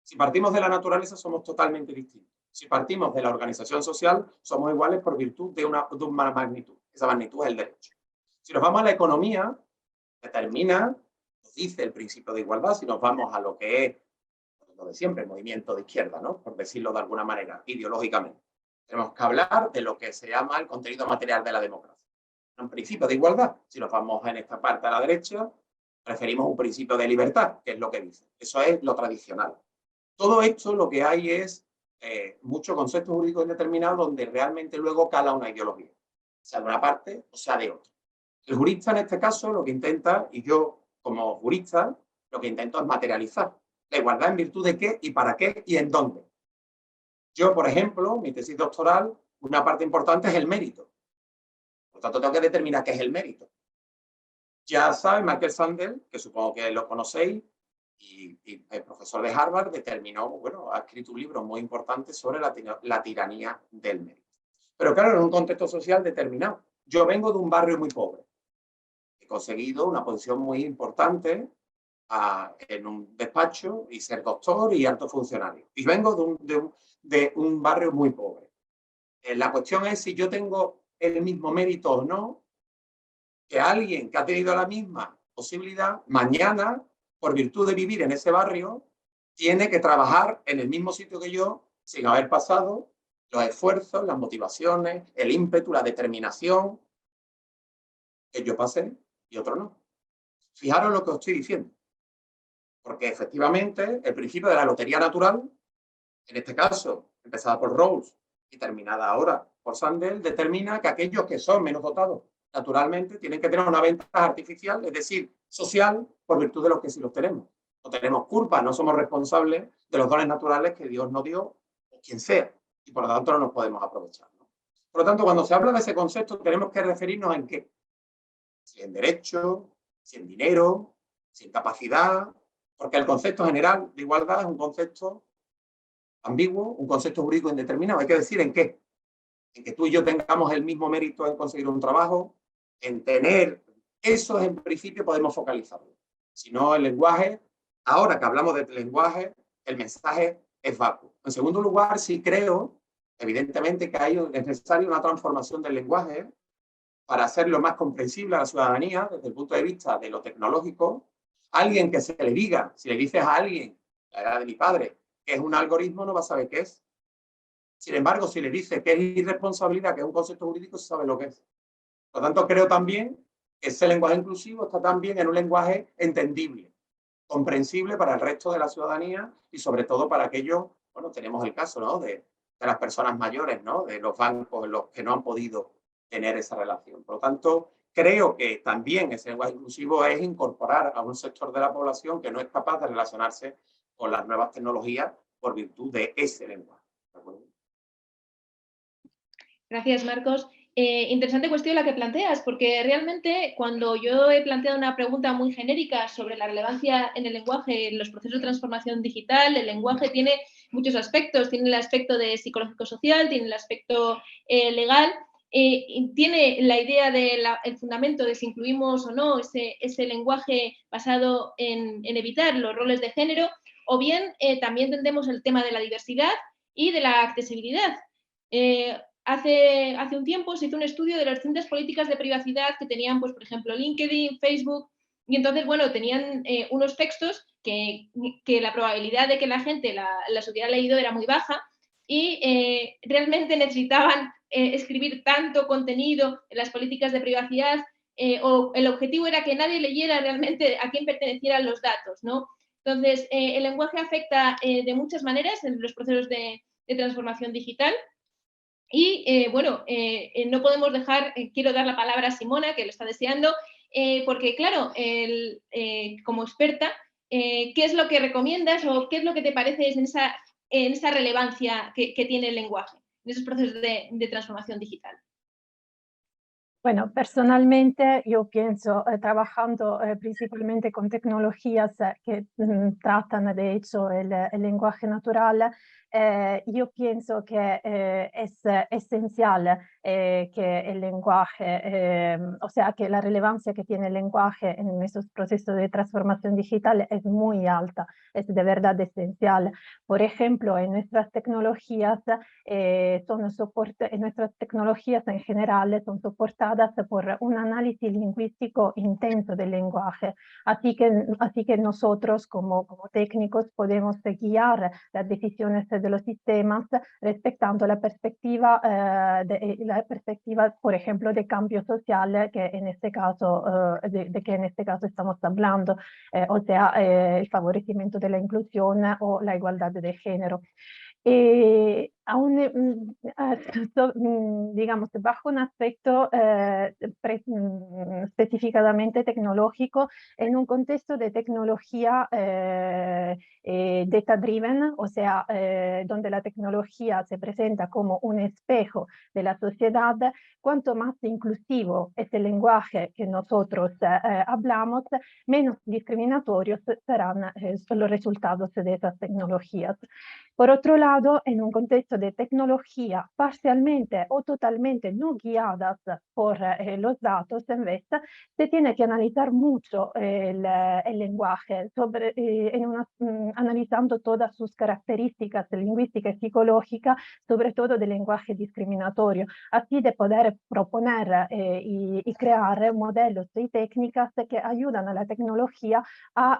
[SPEAKER 5] Si partimos de la naturaleza, somos totalmente distintos. Si partimos de la organización social, somos iguales por virtud de una magnitud. Esa magnitud es el derecho. Si nos vamos a la economía, determina, nos dice el principio de igualdad. Si nos vamos a lo que es, lo de siempre, el movimiento de izquierda, ¿no? Por decirlo de alguna manera, ideológicamente. Tenemos que hablar de lo que se llama el contenido material de la democracia. Un principio de igualdad. Si nos vamos en esta parte a la derecha, preferimos un principio de libertad, que es lo que dice. Eso es lo tradicional. Todo esto lo que hay es mucho concepto jurídico indeterminado donde realmente luego cala una ideología, sea de una parte o sea de otra. El jurista en este caso lo que intenta, y yo como jurista, lo que intento es materializar la igualdad en virtud de qué y para qué y en dónde. Yo, por ejemplo, mi tesis doctoral, una parte importante es el mérito. Por lo tanto, tengo que determinar qué es el mérito. Ya sabe, Michael Sandel, que supongo que lo conocéis, y el profesor de Harvard determinó, bueno, ha escrito un libro muy importante sobre la tiranía del mérito. Pero claro, en un contexto social determinado. Yo vengo de un barrio muy pobre. He conseguido una posición muy importante en un despacho y ser doctor y alto funcionario. Y vengo de un barrio muy pobre. La cuestión es si yo tengo el mismo mérito o no que alguien que ha tenido la misma posibilidad, mañana, por virtud de vivir en ese barrio, tiene que trabajar en el mismo sitio que yo sin haber pasado los esfuerzos, las motivaciones, el ímpetu, la determinación que yo pasé y otro no. Fijaros lo que os estoy diciendo. Porque efectivamente el principio de la lotería natural, en este caso, empezada por Rawls y terminada ahora por Sandel, determina que aquellos que son menos dotados naturalmente tienen que tener una ventaja artificial, es decir, social, por virtud de los que sí los tenemos. No tenemos culpa, no somos responsables de los dones naturales que Dios nos dio, o quien sea, y por lo tanto no nos podemos aprovechar, ¿no? Por lo tanto, cuando se habla de ese concepto, tenemos que referirnos en qué. Si en derecho, si en dinero, si en capacidad, porque el concepto general de igualdad es un concepto ambiguo, un concepto jurídico indeterminado. Hay que decir en qué. En que tú y yo tengamos el mismo mérito en conseguir un trabajo, en tener eso en principio podemos focalizarlo. Si no, el lenguaje, ahora que hablamos de lenguaje, el mensaje es vacuo. En segundo lugar, sí creo, evidentemente, que es necesaria una transformación del lenguaje para hacerlo más comprensible a la ciudadanía desde el punto de vista de lo tecnológico. Alguien que se le diga, si le dices a alguien, la edad de mi padre, que es un algoritmo, no va a saber qué es. Sin embargo, si le dice que es irresponsabilidad, que es un concepto jurídico, se sabe lo que es. Por lo tanto, creo también que ese lenguaje inclusivo está también en un lenguaje entendible, comprensible para el resto de la ciudadanía y sobre todo para aquellos, bueno, tenemos el caso, ¿no?, de las personas mayores, ¿no?, de los bancos, los que no han podido tener esa relación. Por lo tanto, creo que también ese lenguaje inclusivo es incorporar a un sector de la población que no es capaz de relacionarse con las nuevas tecnologías por virtud de ese lenguaje. ¿De acuerdo?
[SPEAKER 3] Gracias, Marcos. Interesante cuestión la que planteas, porque realmente cuando yo he planteado una pregunta muy genérica sobre la relevancia en el lenguaje, en los procesos de transformación digital, el lenguaje tiene muchos aspectos. Tiene el aspecto de psicológico-social, tiene el aspecto legal, tiene la idea del fundamento de si incluimos o no ese lenguaje basado en evitar los roles de género, o bien también tendremos el tema de la diversidad y de la accesibilidad. Hace un tiempo se hizo un estudio de las distintas políticas de privacidad que tenían, pues, por ejemplo, LinkedIn, Facebook, y entonces, bueno, tenían unos textos que la probabilidad de que la gente las hubiera leído era muy baja y realmente necesitaban escribir tanto contenido en las políticas de privacidad o el objetivo era que nadie leyera realmente a quién pertenecieran los datos, ¿no? Entonces, el lenguaje afecta de muchas maneras en los procesos de transformación digital. Y bueno, no podemos dejar, quiero dar la palabra a Simona, que lo está deseando, porque claro, como experta, ¿qué es lo que recomiendas o qué es lo que te parece en esa relevancia que tiene el lenguaje en esos procesos de transformación digital?
[SPEAKER 6] Bueno, personalmente yo pienso, trabajando principalmente con tecnologías que tratan de hecho el lenguaje natural, yo pienso que es esencial que el lenguaje, o sea, que la relevancia que tiene el lenguaje en esos procesos de transformación digital es muy alta, es de verdad esencial. Por ejemplo, en nuestras tecnologías, nuestras tecnologías en general son soportadas por un análisis lingüístico intenso del lenguaje, así que nosotros como técnicos podemos guiar las decisiones de los sistemas respetando la perspectiva, por ejemplo, de cambio social que en este caso, de que en este caso estamos hablando, o sea, el favorecimiento de la inclusión o la igualdad de género. Digamos, bajo un aspecto específicamente tecnológico, en un contexto de tecnología data-driven, o sea, donde la tecnología se presenta como un espejo de la sociedad, cuanto más inclusivo es el lenguaje que nosotros hablamos, menos discriminatorios serán los resultados de esas tecnologías. Por otro lado, en un contexto de tecnología parcialmente o totalmente no guiadas por los datos, en vez, se tiene que analizar mucho el lenguaje, analizando todas sus características lingüísticas y psicológicas, sobre todo del lenguaje discriminatorio, así de poder proponer y crear modelos y técnicas que ayudan a la tecnología a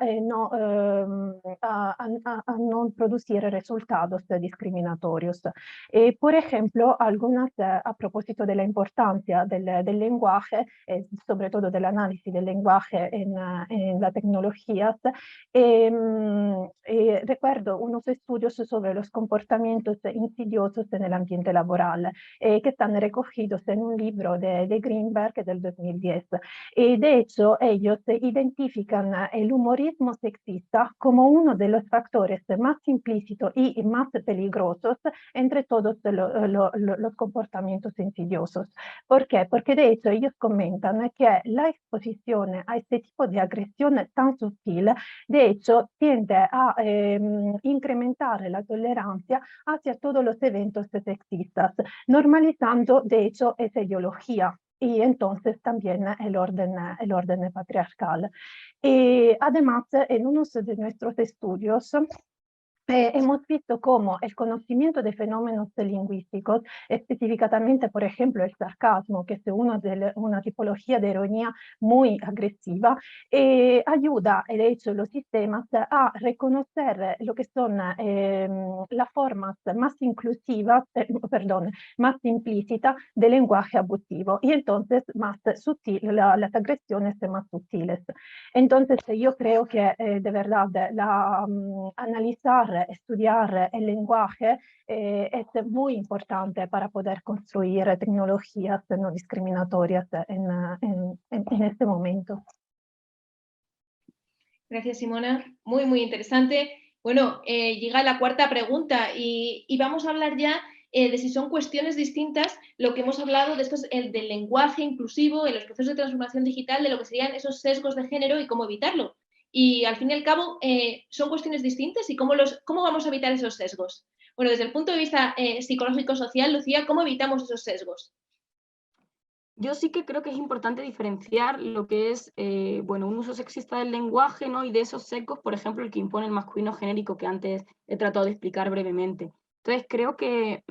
[SPEAKER 6] no producir resultados discriminatorios. Por ejemplo, a propósito de la importancia del lenguaje, sobre todo del análisis del lenguaje en las tecnologías, recuerdo unos estudios sobre los comportamientos insidiosos en el ambiente laboral, que están recogidos en un libro de Greenberg del 2010. De hecho, ellos identifican el humorismo sexista como uno de los factores más implícitos y más peligrosos entre todos los comportamientos insidiosos. ¿Por qué? Porque de hecho ellos comentan que la exposición a este tipo de agresión tan sutil, de hecho, tiende a incrementar la tolerancia hacia todos los eventos sexistas, normalizando de hecho esa ideología y entonces también el orden patriarcal. Además, en uno de nuestros estudios, hemos visto cómo el conocimiento de fenómenos lingüísticos, específicamente, por ejemplo, el sarcasmo, que es una tipología de ironía muy agresiva, ayuda, de hecho, los sistemas a reconocer lo que son las formas más inclusivas, más implícitas del lenguaje abusivo y entonces más sutil, las agresiones más sutiles. Entonces, yo creo que de verdad analizar, estudiar el lenguaje es muy importante para poder construir tecnologías no discriminatorias en este momento.
[SPEAKER 3] Gracias, Simona. Muy, muy interesante. Bueno, llega la cuarta pregunta y vamos a hablar ya de si son cuestiones distintas lo que hemos hablado de esto, del lenguaje inclusivo en los procesos de transformación digital, de lo que serían esos sesgos de género y cómo evitarlo. Y al fin y al cabo, ¿son cuestiones distintas y cómo vamos a evitar esos sesgos? Bueno, desde el punto de vista psicológico-social, Lucía, ¿cómo evitamos esos sesgos?
[SPEAKER 4] Yo sí que creo que es importante diferenciar lo que es un uso sexista del lenguaje, ¿no? Y de esos sesgos, por ejemplo, el que impone el masculino genérico que antes he tratado de explicar brevemente. Entonces, creo que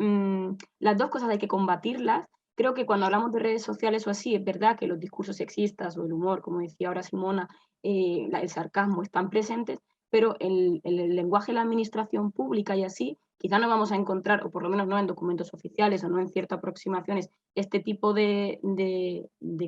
[SPEAKER 4] las dos cosas hay que combatirlas. Creo que cuando hablamos de redes sociales o así, es verdad que los discursos sexistas o el humor, como decía ahora Simona, el sarcasmo están presentes, pero el lenguaje de la administración pública y así, quizá no vamos a encontrar, o por lo menos no en documentos oficiales o no en ciertas aproximaciones, este tipo de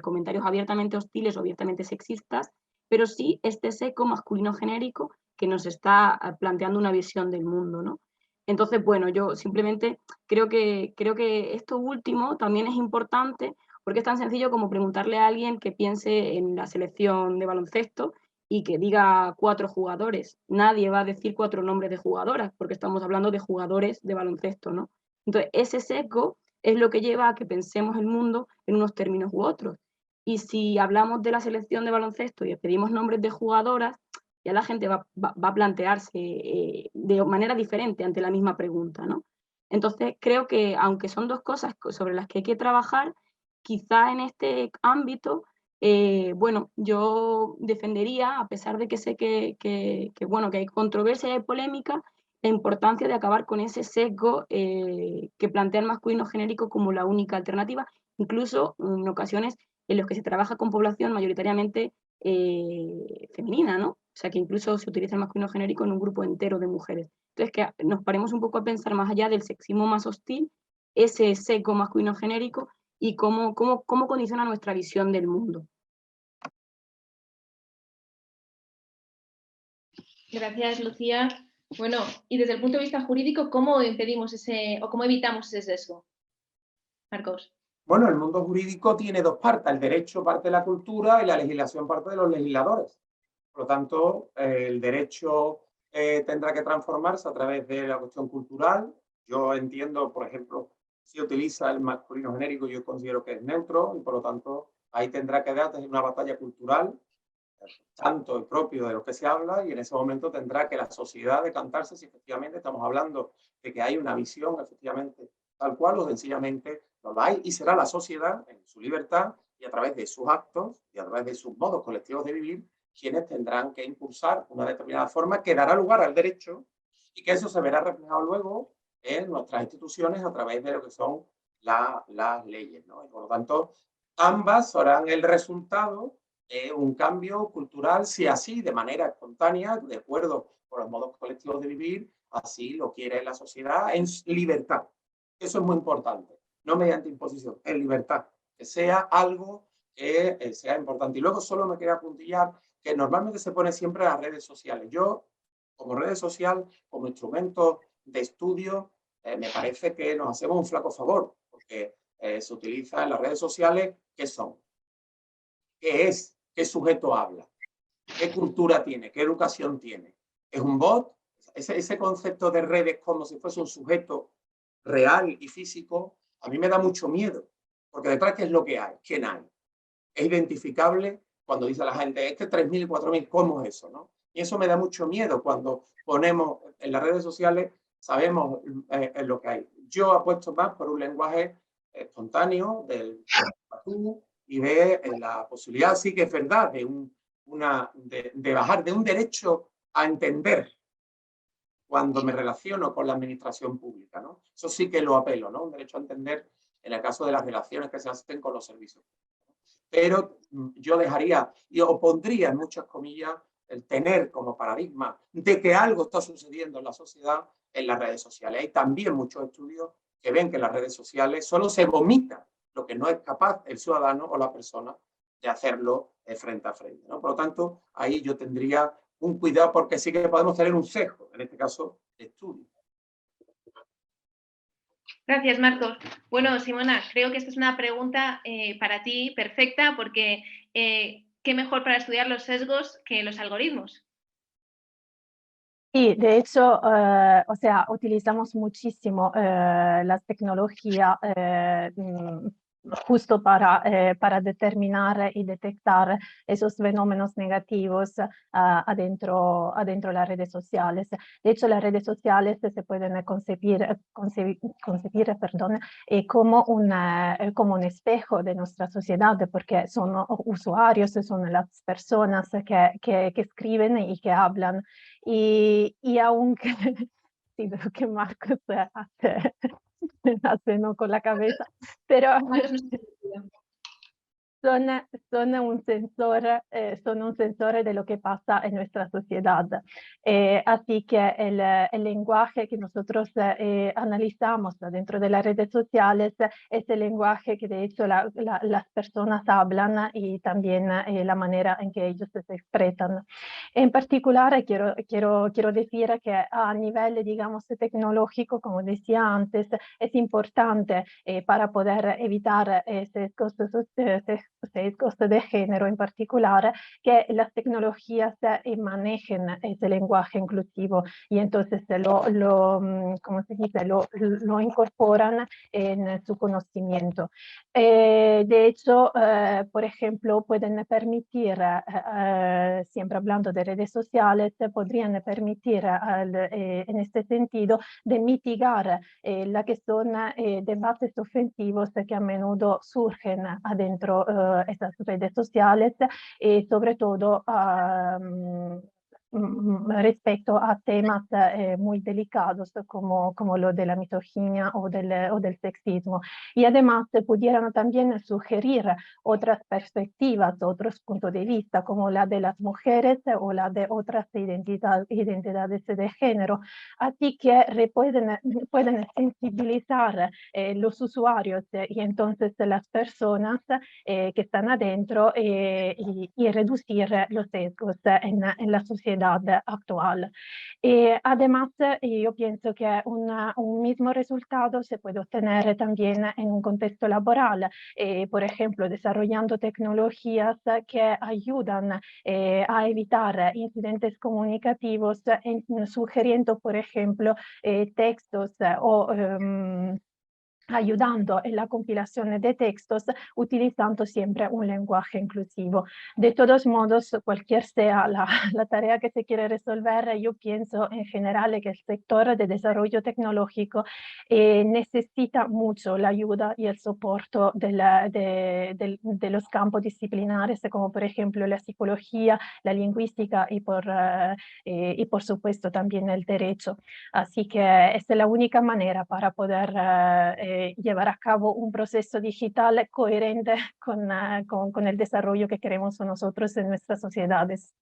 [SPEAKER 4] comentarios abiertamente hostiles o abiertamente sexistas, pero sí este seco masculino genérico que nos está planteando una visión del mundo, ¿no? Entonces, bueno, yo simplemente creo que esto último también es importante porque es tan sencillo como preguntarle a alguien que piense en la selección de baloncesto y que diga 4 jugadores. Nadie va a decir 4 nombres de jugadoras porque estamos hablando de jugadores de baloncesto, ¿no? Entonces, ese sesgo es lo que lleva a que pensemos el mundo en unos términos u otros. Y si hablamos de la selección de baloncesto y pedimos nombres de jugadoras, ya la gente va a plantearse de manera diferente ante la misma pregunta, ¿no? Entonces creo que aunque son dos cosas sobre las que hay que trabajar, quizá en este ámbito, bueno, yo defendería, a pesar de que sé bueno, que hay controversia y hay polémica, la importancia de acabar con ese sesgo que plantea el masculino genérico como la única alternativa, incluso en ocasiones en los que se trabaja con población mayoritariamente femenina, ¿no? O sea, que incluso se utiliza el masculino genérico en un grupo entero de mujeres. Entonces, que nos paremos un poco a pensar más allá del sexismo más hostil, ese sesgo masculino genérico y cómo condiciona nuestra visión del mundo.
[SPEAKER 3] Gracias, Lucía. Bueno, y desde el punto de vista jurídico, ¿cómo impedimos o cómo evitamos ese sesgo? Marcos.
[SPEAKER 5] Bueno, el mundo jurídico tiene dos partes, el derecho parte de la cultura y la legislación parte de los legisladores. Por lo tanto, el derecho tendrá que transformarse a través de la cuestión cultural. Yo entiendo, por ejemplo, si utiliza el masculino genérico, yo considero que es neutro y por lo tanto ahí tendrá que darse una batalla cultural, tanto el propio de lo que se habla, y en ese momento tendrá que la sociedad decantarse si efectivamente estamos hablando de que hay una visión efectivamente tal cual o sencillamente no la hay, y será la sociedad en su libertad y a través de sus actos y a través de sus modos colectivos de vivir quienes tendrán que impulsar una determinada forma que dará lugar al derecho y que eso se verá reflejado luego en nuestras instituciones a través de lo que son las leyes, ¿no? Y por lo tanto, ambas serán el resultado de un cambio cultural, si así, de manera espontánea, de acuerdo con los modos colectivos de vivir, así lo quiere la sociedad en libertad. Eso es muy importante, no mediante imposición, en libertad, que sea algo que sea importante. Y luego solo me quería apuntillar que normalmente se pone siempre las redes sociales. Yo, como redes social, como instrumento de estudio, me parece que nos hacemos un flaco favor, porque se utiliza en las redes sociales, ¿qué son? ¿Qué es? ¿Qué sujeto habla? ¿Qué cultura tiene? ¿Qué educación tiene? ¿Es un bot? Ese concepto de redes como si fuese un sujeto real y físico, a mí me da mucho miedo, porque detrás, ¿qué es lo que hay? ¿Quién hay? Es identificable cuando dice la gente, es que 3.000 y 4.000, ¿cómo es eso? ¿No? Y eso me da mucho miedo cuando ponemos en las redes sociales, sabemos lo que hay. Yo apuesto más por un lenguaje espontáneo del tú y de la posibilidad, sí que es verdad, de bajar de un derecho a entender cuando me relaciono con la administración pública, ¿no? Eso sí que lo apelo, ¿no? Un derecho a entender en el caso de las relaciones que se hacen con los servicios. Pero yo dejaría y opondría en muchas comillas el tener como paradigma de que algo está sucediendo en la sociedad en las redes sociales. Hay también muchos estudios que ven que en las redes sociales solo se vomita lo que no es capaz el ciudadano o la persona de hacerlo frente a frente, ¿no? Por lo tanto, ahí yo tendría un cuidado porque sí que podemos tener un sesgo, en este caso, de estudio.
[SPEAKER 3] Gracias, Marcos. Bueno, Simona, creo que esta es una pregunta para ti perfecta porque ¿qué mejor para estudiar los sesgos que los algoritmos?
[SPEAKER 6] Sí, de hecho, o sea, utilizamos muchísimo las tecnologías justo para determinar y detectar esos fenómenos negativos adentro las redes sociales. De hecho, las redes sociales se pueden concebir perdón, como un espejo de nuestra sociedad, porque son usuarios, son las personas que escriben y que hablan. Y aunque sí veo que Marcos hace no con la cabeza, pero son un sensor de lo que pasa en nuestra sociedad. Así que el lenguaje que nosotros analizamos dentro de las redes sociales es el lenguaje que de hecho las personas hablan y también la manera en que ellos se expresan. En particular, quiero decir que a nivel, digamos, tecnológico, como decía antes, es importante para poder evitar sesgos de género en particular, que las tecnologías manejen ese lenguaje inclusivo y entonces ¿cómo se dice? Lo incorporan en su conocimiento. De hecho, por ejemplo, pueden permitir, siempre hablando de redes sociales, podrían permitir en este sentido de mitigar la que son debates ofensivos que a menudo surgen adentro estas redes sociales y sobre todo respecto a temas muy delicados como lo de la misoginia o del sexismo. Y además pudieran también sugerir otras perspectivas, otros puntos de vista, como la de las mujeres o la de otras identidades de género. Así que pueden sensibilizar los usuarios y entonces las personas que están adentro y reducir los sesgos en la sociedad actual. Además, yo pienso que un mismo resultado se puede obtener también en un contexto laboral, por ejemplo, desarrollando tecnologías que ayudan a evitar incidentes comunicativos, sugiriendo, por ejemplo, textos o ayudando en la compilación de textos, utilizando siempre un lenguaje inclusivo. De todos modos, cualquier sea la tarea que se quiere resolver, yo pienso en general que el sector de desarrollo tecnológico necesita mucho la ayuda y el soporte de los campos disciplinares, como por ejemplo la psicología, la lingüística y por supuesto también el derecho. Así que esta es la única manera para poder llevar a cabo un proceso digital coherente con el desarrollo que queremos nosotros en nuestras sociedades.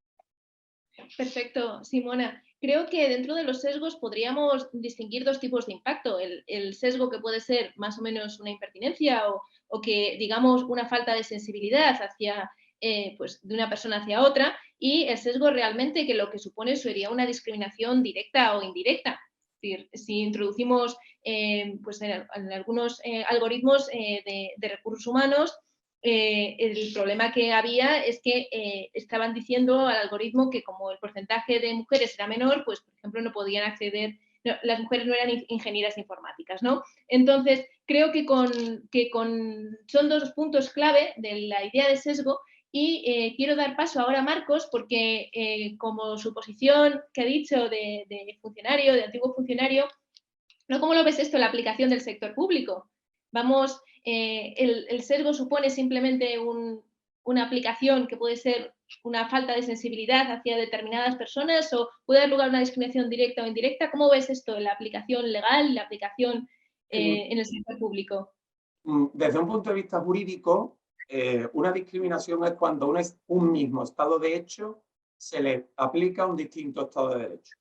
[SPEAKER 3] Perfecto, Simona. Creo que dentro de los sesgos podríamos distinguir dos tipos de impacto. El sesgo que puede ser más o menos una impertinencia o que digamos una falta de sensibilidad hacia, pues, de una persona hacia otra, y el sesgo realmente que lo que supone sería una discriminación directa o indirecta. Es decir, si introducimos pues en algunos algoritmos de recursos humanos, el problema que había es que estaban diciendo al algoritmo que como el porcentaje de mujeres era menor, pues por ejemplo no podían acceder, no, las mujeres no eran ingenieras informáticas, ¿no? Entonces creo que son dos puntos clave de la idea de sesgo. Y quiero dar paso ahora a Marcos porque como su posición que ha dicho de funcionario, de antiguo funcionario, ¿no? ¿Cómo lo ves esto en la aplicación del sector público? Vamos, el sesgo supone simplemente una aplicación que puede ser una falta de sensibilidad hacia determinadas personas o puede dar lugar a una discriminación directa o indirecta. ¿Cómo ves esto en la aplicación legal y la aplicación en el sector público?
[SPEAKER 5] Desde un punto de vista jurídico, una discriminación es cuando un mismo estado de hecho se le aplica un distinto estado de derecho.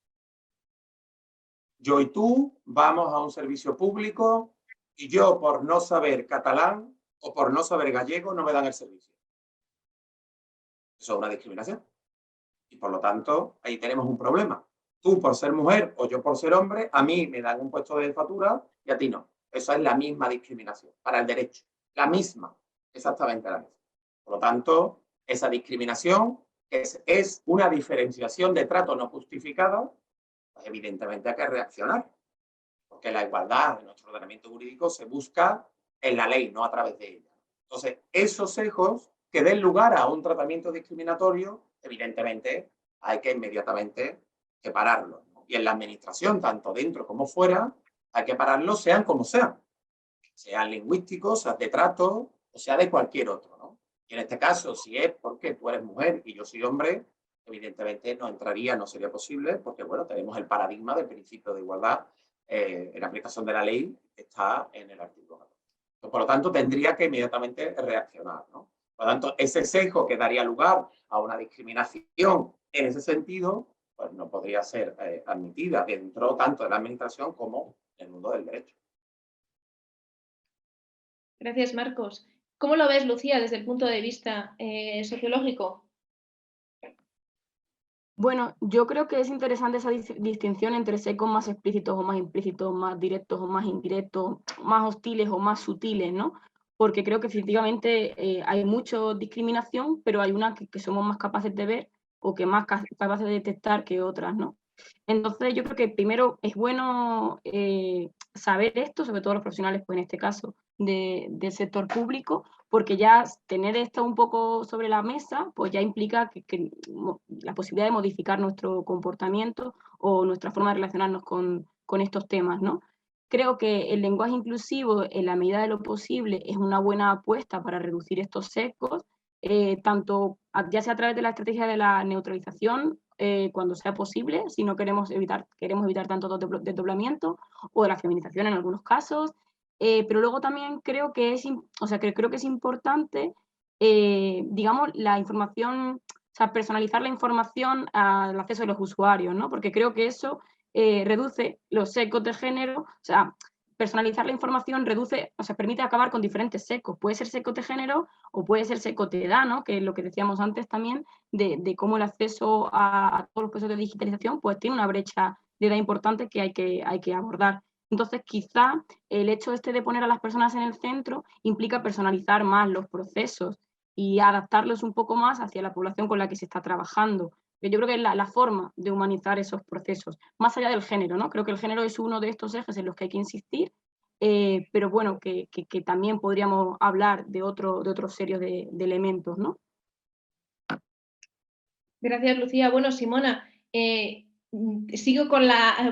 [SPEAKER 5] Yo y tú vamos a un servicio público y yo por no saber catalán o por no saber gallego no me dan el servicio. Eso es una discriminación. Y por lo tanto, ahí tenemos un problema. Tú por ser mujer o yo por ser hombre, a mí me dan un puesto de jefatura y a ti no. Eso es la misma discriminación para el derecho. La misma, exactamente la misma. Por lo tanto, esa discriminación es una diferenciación de trato no justificada. Pues evidentemente hay que reaccionar, porque la igualdad en nuestro ordenamiento jurídico se busca en la ley, no a través de ella. Entonces, esos sesgos que den lugar a un tratamiento discriminatorio, evidentemente hay que inmediatamente separarlos, ¿no? Y en la administración, tanto dentro como fuera, hay que pararlos, sean como sean lingüísticos, sean de trato o sea de cualquier otro, ¿no? Y en este caso, si es porque tú eres mujer y yo soy hombre, evidentemente no entraría, no sería posible, porque bueno, tenemos el paradigma del principio de igualdad en la aplicación de la ley, está en el artículo 14. Por lo tanto, tendría que inmediatamente reaccionar, ¿no? Por lo tanto, ese sesgo que daría lugar a una discriminación en ese sentido, pues no podría ser admitida dentro tanto de la administración como en el mundo del derecho.
[SPEAKER 3] Gracias, Marcos. ¿Cómo lo ves, Lucía, desde el punto de vista sociológico?
[SPEAKER 4] Bueno, yo creo que es interesante esa distinción entre sesgos más explícitos o más implícitos, más directos o más indirectos, más hostiles o más sutiles, ¿no? porque creo que efectivamente hay mucha discriminación, pero hay una que somos más capaces de ver o que más capaces de detectar que otras, ¿no? Entonces yo creo que primero es bueno saber esto, sobre todo los profesionales, pues en este caso, del sector público, porque ya tener esto un poco sobre la mesa, pues ya implica que la posibilidad de modificar nuestro comportamiento o nuestra forma de relacionarnos con estos temas, ¿no? Creo que el lenguaje inclusivo, en la medida de lo posible, es una buena apuesta para reducir estos sesgos, tanto ya sea a través de la estrategia de la neutralización, cuando sea posible, si no queremos evitar tanto desdoblamiento, o de la feminización en algunos casos, pero luego también creo que es importante, digamos, la información, o sea, personalizar la información al acceso de los usuarios, ¿no? Porque creo que eso reduce los sesgos de género, o sea, personalizar la información reduce, o sea, permite acabar con diferentes sesgos. Puede ser sesgo de género o puede ser sesgo de edad, ¿no? Que es lo que decíamos antes también, de cómo el acceso a todos los procesos de digitalización pues tiene una brecha de edad importante que hay que abordar. Entonces, quizá el hecho de poner a las personas en el centro implica personalizar más los procesos y adaptarlos un poco más hacia la población con la que se está trabajando. Yo creo que es la forma de humanizar esos procesos, más allá del género, ¿no? Creo que el género es uno de estos ejes en los que hay que insistir, pero bueno, que también podríamos hablar de otro serie de elementos, ¿no?
[SPEAKER 3] Gracias, Lucía. Bueno, Simona, sigo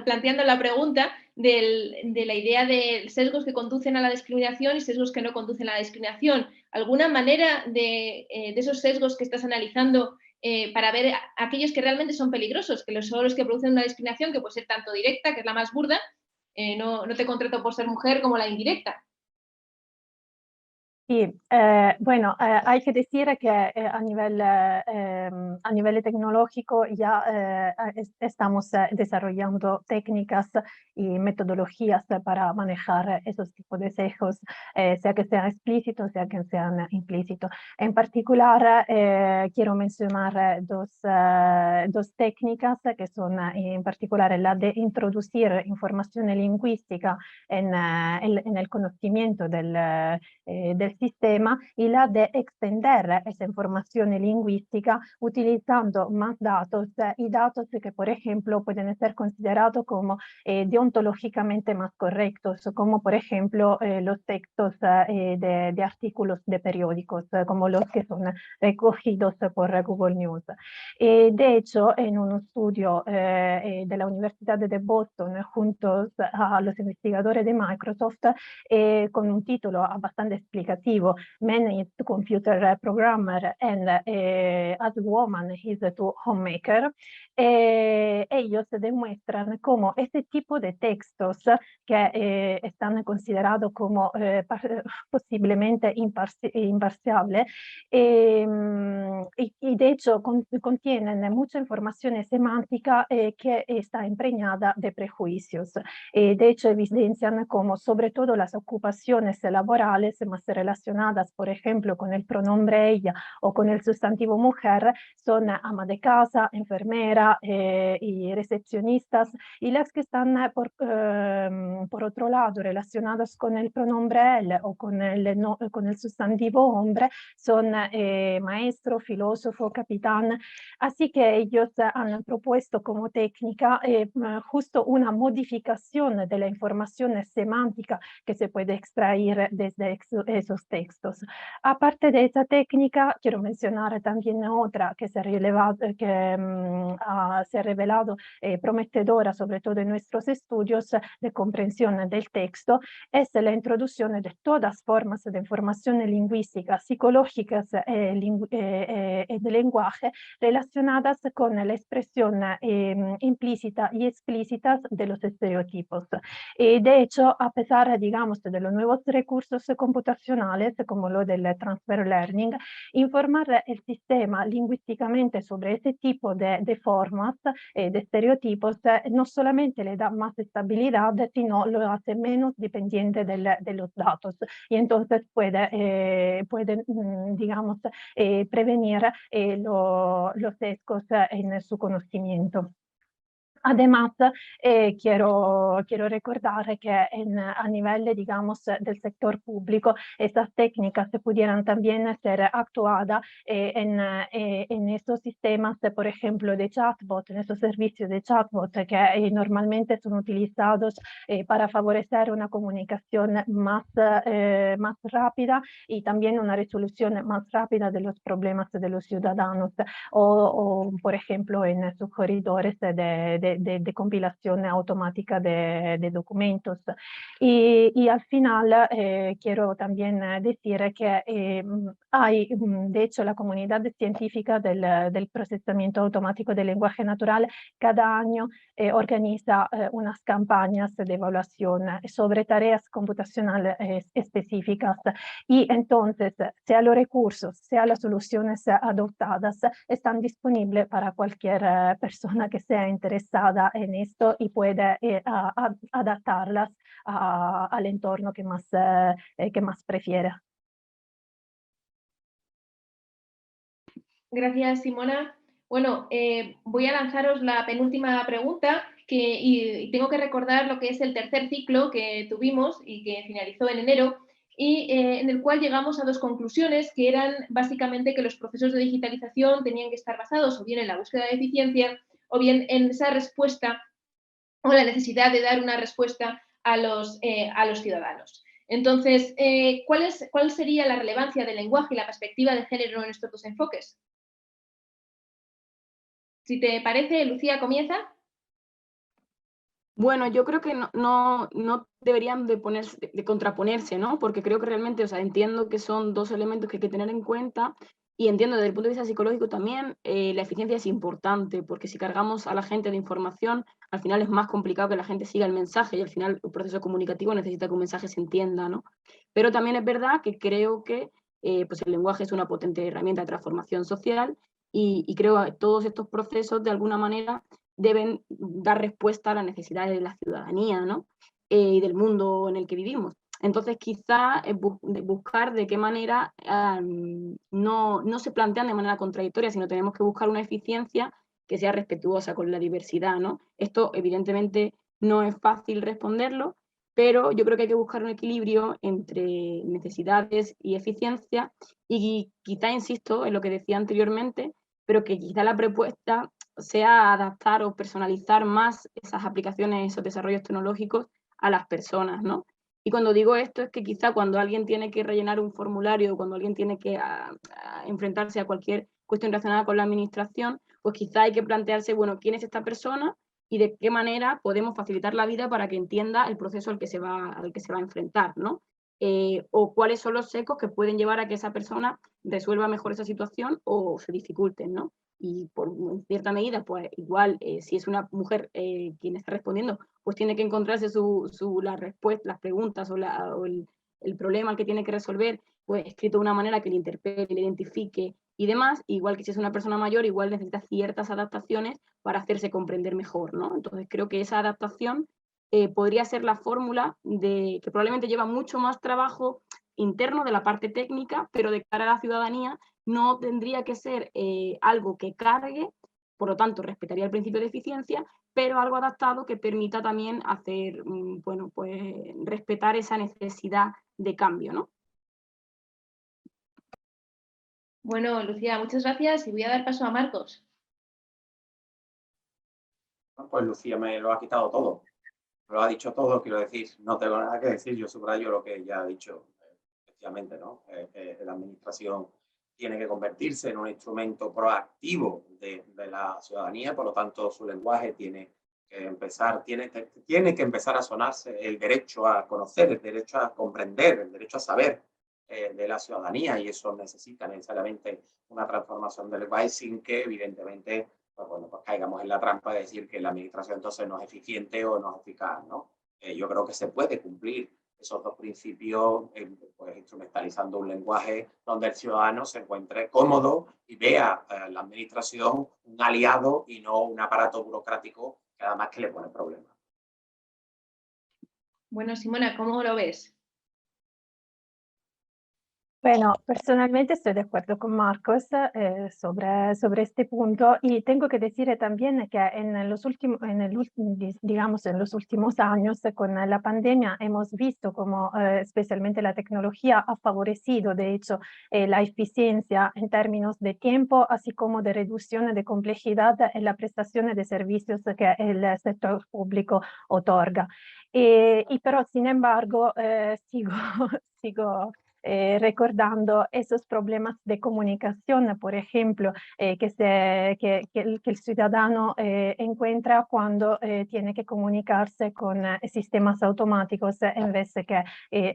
[SPEAKER 3] planteando la pregunta de la idea de sesgos que conducen a la discriminación y sesgos que no conducen a la discriminación. ¿Alguna manera de esos sesgos que estás analizando para ver aquellos que realmente son peligrosos, que son los que producen una discriminación que puede ser tanto directa, que es la más burda, no te contrato por ser mujer, como la indirecta?
[SPEAKER 6] Sí, bueno, hay que decir que a nivel tecnológico ya estamos desarrollando técnicas y metodologías para manejar esos tipos de sesgos, sea que sean explícitos, sea que sean implícitos. En particular, quiero mencionar dos técnicas que son en particular la de introducir información lingüística en el conocimiento del sistema y la de extender esa información lingüística utilizando más datos y datos que, por ejemplo, pueden ser considerados como deontológicamente más correctos, como por ejemplo los textos de artículos de periódicos, como los que son recogidos por Google News. De hecho, en un estudio de la Universidad de Boston, juntos a los investigadores de Microsoft, con un título bastante explicativo, Man is a Computer Programmer and as a Woman is a Homemaker, ellos demuestran cómo este tipo de textos que están considerados como posiblemente imparciales y de hecho contienen mucha información semántica que está impregnada de prejuicios. De hecho, evidencian como sobre todo las ocupaciones laborales más relacionadas, por ejemplo, con el pronombre ella o con el sustantivo mujer, son ama de casa, enfermera y recepcionistas, y las que están por otro lado relacionadas con el pronombre él o con el sustantivo hombre son maestro, filósofo, capitán. Así que ellos han propuesto como técnica justo una modificación de la información semántica que se puede extraer desde esos textos. Aparte de esa técnica, quiero mencionar también otra que se ha revelado prometedora, sobre todo en nuestros estudios de comprensión del texto, es la introducción de todas formas de información lingüística, psicológicas y de lenguaje relacionadas con la expresión implícita y explícita de los estereotipos. De hecho, a pesar, digamos, de los nuevos recursos computacionales, como lo del transfer learning, informar el sistema lingüísticamente sobre ese tipo de formas, de estereotipos, no solamente le da más estabilidad, sino lo hace menos dependiente de los datos. Y entonces puede digamos, prevenir los sesgos en su conocimiento. Además, quiero recordar que a nivel, digamos, del sector público, estas técnicas pudieran también ser actuadas en estos sistemas, por ejemplo, de chatbot, en estos servicios de chatbot que normalmente son utilizados para favorecer una comunicación más rápida y también una resolución más rápida de los problemas de los ciudadanos, o por ejemplo, en sugeridores de compilación automática de documentos. Y al final quiero también decir que hay, de hecho, la comunidad científica del procesamiento automático del lenguaje natural cada año organiza unas campañas de evaluación sobre tareas computacionales específicas, y entonces, sea los recursos, sea las soluciones adoptadas, están disponibles para cualquier persona que sea interesada en esto y puede adaptarlas al entorno que más prefiere.
[SPEAKER 3] Gracias, Simona. Bueno, voy a lanzaros la penúltima pregunta y tengo que recordar lo que es el tercer ciclo que tuvimos y que finalizó en enero, y en el cual llegamos a dos conclusiones, que eran básicamente que los procesos de digitalización tenían que estar basados o bien en la búsqueda de eficiencia o bien en esa respuesta o la necesidad de dar una respuesta a los ciudadanos. Entonces, ¿cuál sería la relevancia del lenguaje y la perspectiva de género en estos dos enfoques? Si te parece, Lucía, comienza.
[SPEAKER 4] Bueno, yo creo que no deberían de contraponerse, ¿no? Porque creo que realmente, o sea, entiendo que son dos elementos que hay que tener en cuenta, y entiendo desde el punto de vista psicológico también la eficiencia es importante, porque si cargamos a la gente de información, al final es más complicado que la gente siga el mensaje, y al final el proceso comunicativo necesita que un mensaje se entienda, ¿no? Pero también es verdad que creo que pues el lenguaje es una potente herramienta de transformación social, y creo que todos estos procesos de alguna manera deben dar respuesta a las necesidades de la ciudadanía, ¿no? Y del mundo en el que vivimos. Entonces, quizá buscar de qué manera no se plantean de manera contradictoria, sino tenemos que buscar una eficiencia que sea respetuosa con la diversidad, ¿no? Esto, evidentemente, no es fácil responderlo, pero yo creo que hay que buscar un equilibrio entre necesidades y eficiencia, y quizá insisto en lo que decía anteriormente, pero que quizá la propuesta sea adaptar o personalizar más esas aplicaciones, esos desarrollos tecnológicos a las personas, ¿no? Y cuando digo esto es que quizá cuando alguien tiene que rellenar un formulario, cuando alguien tiene que enfrentarse a cualquier cuestión relacionada con la administración, pues quizá hay que plantearse, bueno, ¿quién es esta persona y de qué manera podemos facilitar la vida para que entienda el proceso al que se va a enfrentar, ¿no? O cuáles son los ecos que pueden llevar a que esa persona resuelva mejor esa situación o se dificulten, ¿no? Y por cierta medida, pues igual, si es una mujer quien está respondiendo, pues tiene que encontrarse las respuestas, las preguntas o el problema al que tiene que resolver, pues escrito de una manera que le interpele, le identifique y demás. Igual que si es una persona mayor, igual necesita ciertas adaptaciones para hacerse comprender mejor, ¿no? Entonces creo que esa adaptación podría ser la fórmula que probablemente lleva mucho más trabajo interno de la parte técnica, pero de cara a la ciudadanía no tendría que ser algo que cargue, por lo tanto respetaría el principio de eficiencia, pero algo adaptado que permita también hacer, bueno, pues respetar esa necesidad de cambio, ¿no?
[SPEAKER 3] Bueno, Lucía, muchas gracias y voy a dar paso a Marcos.
[SPEAKER 5] Pues Lucía me lo ha quitado todo. Lo ha dicho todo, quiero decir, no tengo nada que decir, yo subrayo lo que ya ha dicho, efectivamente, ¿no? La administración tiene que convertirse en un instrumento proactivo de la ciudadanía, por lo tanto su lenguaje tiene que empezar a sonarse el derecho a conocer, el derecho a comprender, el derecho a saber de la ciudadanía, y eso necesita necesariamente una transformación del lenguaje sin que evidentemente pues bueno, pues caigamos en la trampa de decir que la administración entonces no es eficiente o no es eficaz, ¿no? Yo creo que se puede cumplir esos dos principios, pues instrumentalizando un lenguaje donde el ciudadano se encuentre cómodo y vea la administración un aliado y no un aparato burocrático que además que le pone problemas.
[SPEAKER 3] Bueno, Simona, ¿cómo lo ves?
[SPEAKER 6] Bueno, personalmente estoy de acuerdo con Marcos sobre este punto y tengo que decir también que en los últimos, digamos, en los últimos años con la pandemia hemos visto como especialmente la tecnología ha favorecido de hecho la eficiencia en términos de tiempo, así como de reducción de complejidad en la prestación de servicios que el sector público otorga. Y pero sin embargo sigo recordando esos problemas de comunicación, por ejemplo, que el ciudadano encuentra cuando tiene que comunicarse con sistemas automáticos en vez de que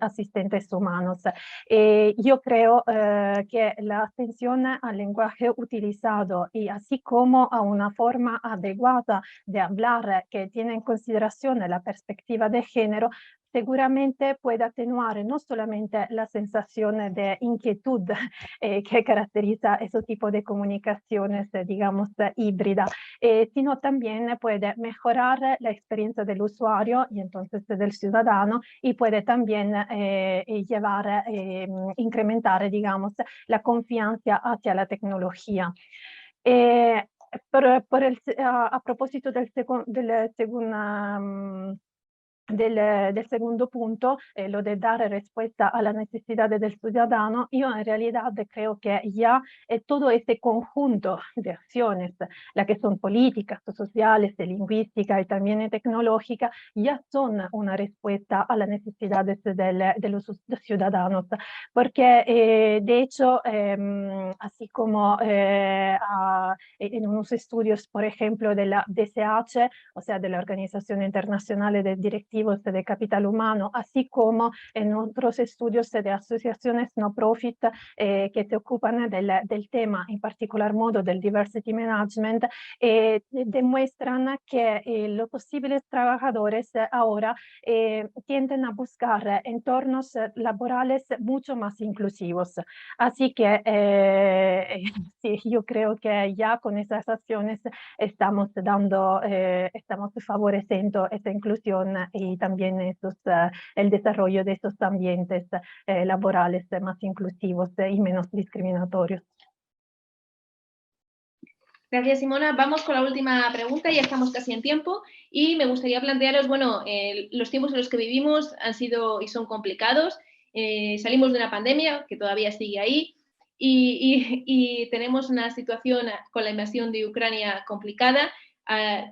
[SPEAKER 6] asistentes humanos. Yo creo que la atención al lenguaje utilizado y así como a una forma adecuada de hablar que tiene en consideración la perspectiva de género seguramente puede atenuar no solamente la sensación de inquietud que caracteriza ese tipo de comunicaciones, digamos, híbrida, sino también puede mejorar la experiencia del usuario y entonces del ciudadano y puede también incrementar, digamos, la confianza hacia la tecnología. A propósito del segundo punto, lo de dar respuesta a las necesidades del ciudadano, yo en realidad creo que ya todo este conjunto de acciones, las que son políticas, sociales, lingüísticas y también tecnológicas, ya son una respuesta a las necesidades de los ciudadanos, porque de hecho, así como en unos estudios, por ejemplo, de la DSH, o sea, de la Organización Internacional de Directivos de Capital Humano, así como en otros estudios de asociaciones no profit que se ocupan del tema, en particular modo del diversity management, demuestran que los posibles trabajadores ahora tienden a buscar entornos laborales mucho más inclusivos. Así que sí, yo creo que ya con esas acciones estamos favoreciendo esta inclusión y también el desarrollo de estos ambientes laborales más inclusivos y menos discriminatorios.
[SPEAKER 3] Gracias, Simona. Vamos con la última pregunta, ya estamos casi en tiempo y me gustaría plantearos, bueno, los tiempos en los que vivimos han sido y son complicados. Salimos de una pandemia que todavía sigue ahí y tenemos una situación con la invasión de Ucrania complicada,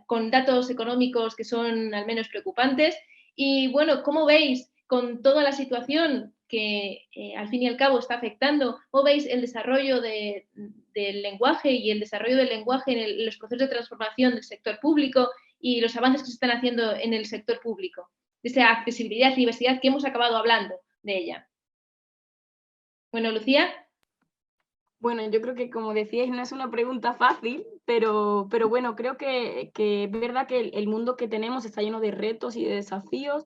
[SPEAKER 3] con datos económicos que son al menos preocupantes. Y bueno, ¿cómo veis con toda la situación que al fin y al cabo está afectando? ¿Cómo veis el desarrollo del lenguaje y el desarrollo del lenguaje en los procesos de transformación del sector público y los avances que se están haciendo en el sector público? De esa accesibilidad y diversidad que hemos acabado hablando de ella. Bueno, Lucía.
[SPEAKER 4] Bueno, yo creo que como decíais no es una pregunta fácil, pero bueno, creo que es verdad que el mundo que tenemos está lleno de retos y de desafíos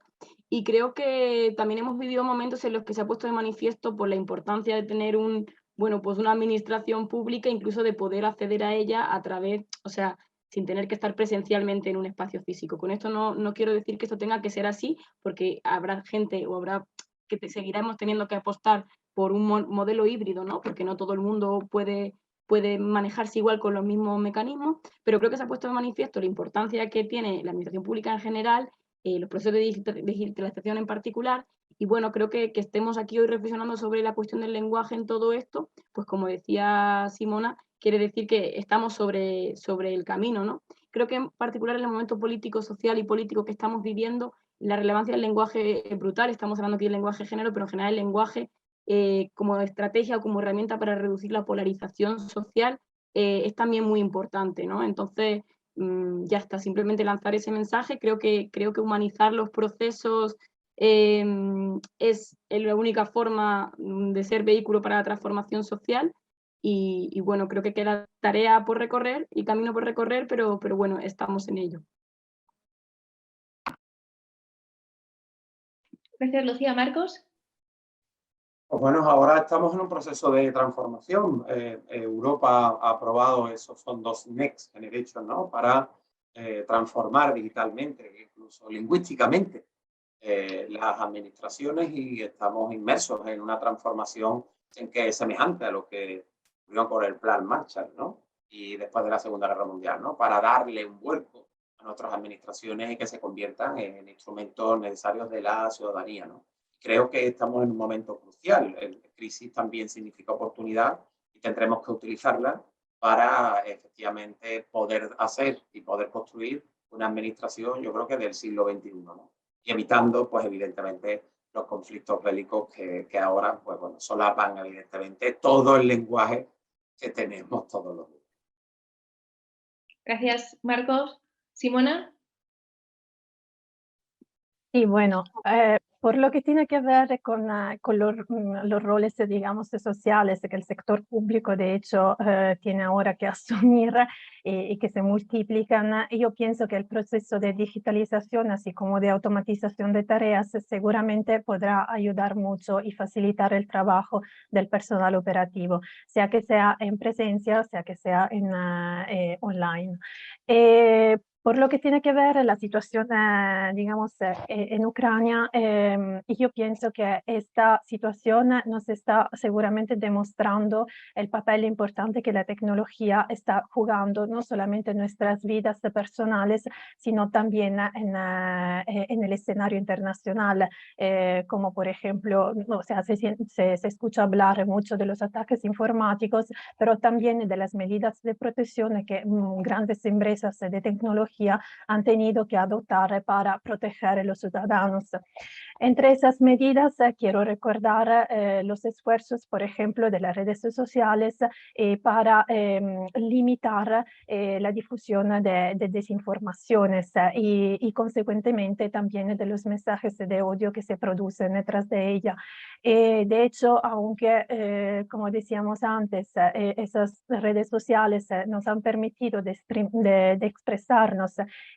[SPEAKER 4] y creo que también hemos vivido momentos en los que se ha puesto de manifiesto por la importancia de tener pues una administración pública, incluso de poder acceder a ella a través, o sea, sin tener que estar presencialmente en un espacio físico. Con esto no quiero decir que esto tenga que ser así, porque habrá gente o habrá que seguiremos teniendo que apostar por un modelo híbrido, ¿no? Porque no todo el mundo puede manejarse igual con los mismos mecanismos, pero creo que se ha puesto de manifiesto la importancia que tiene la administración pública en general, los procesos de digitalización en particular, y bueno, creo que estemos aquí hoy reflexionando sobre la cuestión del lenguaje en todo esto, pues como decía Simona, quiere decir que estamos sobre el camino, ¿no? Creo que en particular en el momento político, social y político que estamos viviendo, la relevancia del lenguaje es brutal. Estamos hablando aquí del lenguaje de género, pero en general el lenguaje como estrategia o como herramienta para reducir la polarización social es también muy importante, ¿no? Entonces, ya está, simplemente lanzar ese mensaje. Creo que humanizar los procesos es la única forma de ser vehículo para la transformación social. Y bueno, creo que queda tarea por recorrer y camino por recorrer, pero bueno, estamos en ello.
[SPEAKER 3] Gracias, Lucía. Marcos.
[SPEAKER 5] Pues bueno, ahora estamos en un proceso de transformación. Europa ha aprobado esos fondos Next Generation, ¿no? Para transformar digitalmente, incluso lingüísticamente, las administraciones y estamos inmersos en una transformación que es semejante a lo que tuvieron por el Plan Marshall, ¿no? Y después de la Segunda Guerra Mundial, ¿no? Para darle un vuelco a nuestras administraciones y que se conviertan en instrumentos necesarios de la ciudadanía, ¿no? Creo que estamos en un momento crucial. La crisis también significa oportunidad y tendremos que utilizarla para efectivamente poder hacer y poder construir una administración, yo creo que del siglo XXI, ¿no? Y evitando, pues evidentemente, los conflictos bélicos que ahora, pues bueno, solapan evidentemente todo el lenguaje que tenemos todos los días.
[SPEAKER 3] Gracias, Marcos. Simona.
[SPEAKER 6] Sí, bueno, por lo que tiene que ver con los roles, digamos, sociales que el sector público, de hecho, tiene ahora que asumir y que se multiplican, yo pienso que el proceso de digitalización, así como de automatización de tareas, seguramente podrá ayudar mucho y facilitar el trabajo del personal operativo, sea que sea en presencia, sea que sea en online. Por lo que tiene que ver la situación, digamos, en Ucrania, yo pienso que esta situación nos está seguramente demostrando el papel importante que la tecnología está jugando, no solamente en nuestras vidas personales, sino también en el escenario internacional, como por ejemplo, o sea, se escucha hablar mucho de los ataques informáticos, pero también de las medidas de protección que grandes empresas de tecnología han tenido que adoptar para proteger a los ciudadanos. Entre esas medidas quiero recordar los esfuerzos, por ejemplo, de las redes sociales para limitar la difusión de desinformaciones y consecuentemente también de los mensajes de odio que se producen detrás de ella. De hecho, aunque, como decíamos antes, esas redes sociales nos han permitido de expresarnos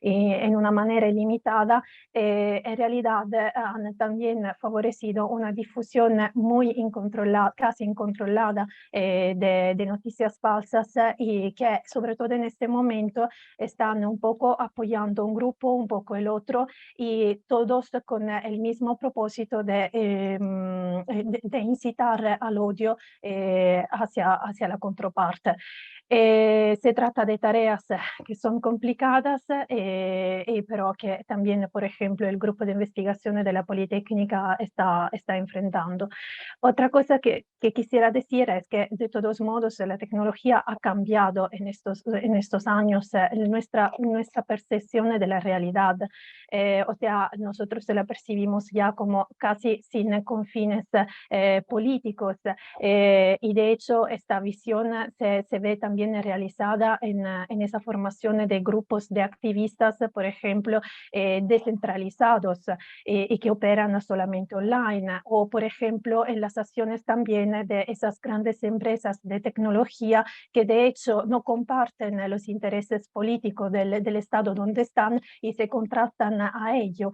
[SPEAKER 6] en una manera ilimitada, en realidad han también favorecido una difusión muy incontrolada, casi incontrolada de noticias falsas y que sobre todo en este momento están un poco apoyando un grupo, un poco el otro y todos con el mismo propósito de incitar al odio hacia la contraparte. Se trata de tareas que son complicadas, pero que también, por ejemplo, el grupo de investigación de la Politécnica está enfrentando. Otra cosa que quisiera decir es que, de todos modos, la tecnología ha cambiado en estos años nuestra percepción de la realidad. O sea, nosotros la percibimos ya como casi sin confines políticos y de hecho esta visión se ve también realizada en esa formación de grupos de activistas, por ejemplo, descentralizados y que operan solamente online, o por ejemplo en las acciones también de esas grandes empresas de tecnología que de hecho no comparten los intereses políticos del Estado donde están y se contrastan a ello.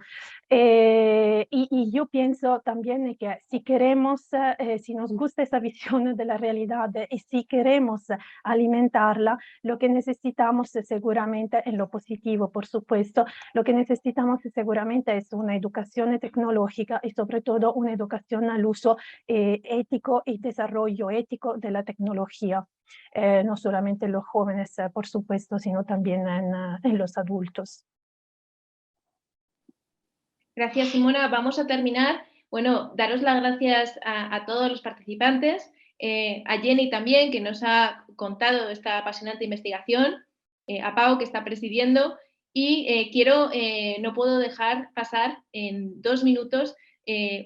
[SPEAKER 6] Y yo pienso también que si queremos, si nos gusta esa visión de la realidad y si queremos alimentarla, lo que necesitamos seguramente, en lo positivo por supuesto, lo que necesitamos seguramente es una educación tecnológica y sobre todo una educación al uso ético y desarrollo ético de la tecnología. No solamente en los jóvenes, por supuesto, sino también en los adultos.
[SPEAKER 3] Gracias, Simona. Vamos a terminar. Bueno, daros las gracias a todos los participantes, a Jenny también, que nos ha contado esta apasionante investigación, a Pau, que está presidiendo, y no puedo dejar pasar en 2 minutos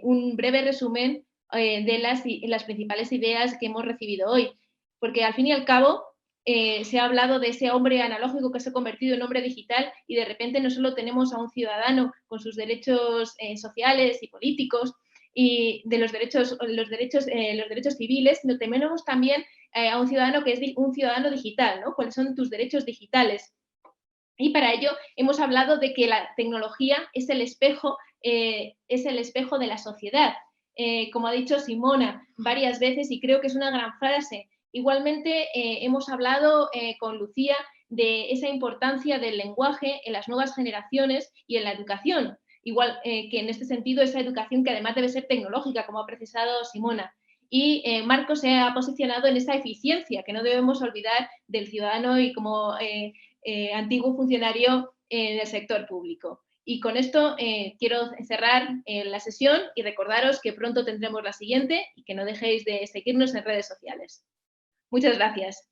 [SPEAKER 3] un breve resumen de las principales ideas que hemos recibido hoy, porque al fin y al cabo se ha hablado de ese hombre analógico que se ha convertido en hombre digital y de repente no solo tenemos a un ciudadano con sus derechos sociales y políticos y de los derechos civiles, sino tenemos también a un ciudadano que es un ciudadano digital, ¿no? ¿Cuáles son tus derechos digitales? Y para ello hemos hablado de que la tecnología es el espejo de la sociedad, como ha dicho Simona varias veces y creo que es una gran frase. Igualmente hemos hablado con Lucía de esa importancia del lenguaje en las nuevas generaciones y en la educación, igual que en este sentido esa educación que además debe ser tecnológica, como ha precisado Simona. y Marco se ha posicionado en esa eficiencia que no debemos olvidar del ciudadano y como antiguo funcionario del sector público. Y con esto quiero cerrar la sesión y recordaros que pronto tendremos la siguiente y que no dejéis de seguirnos en redes sociales. Muchas gracias.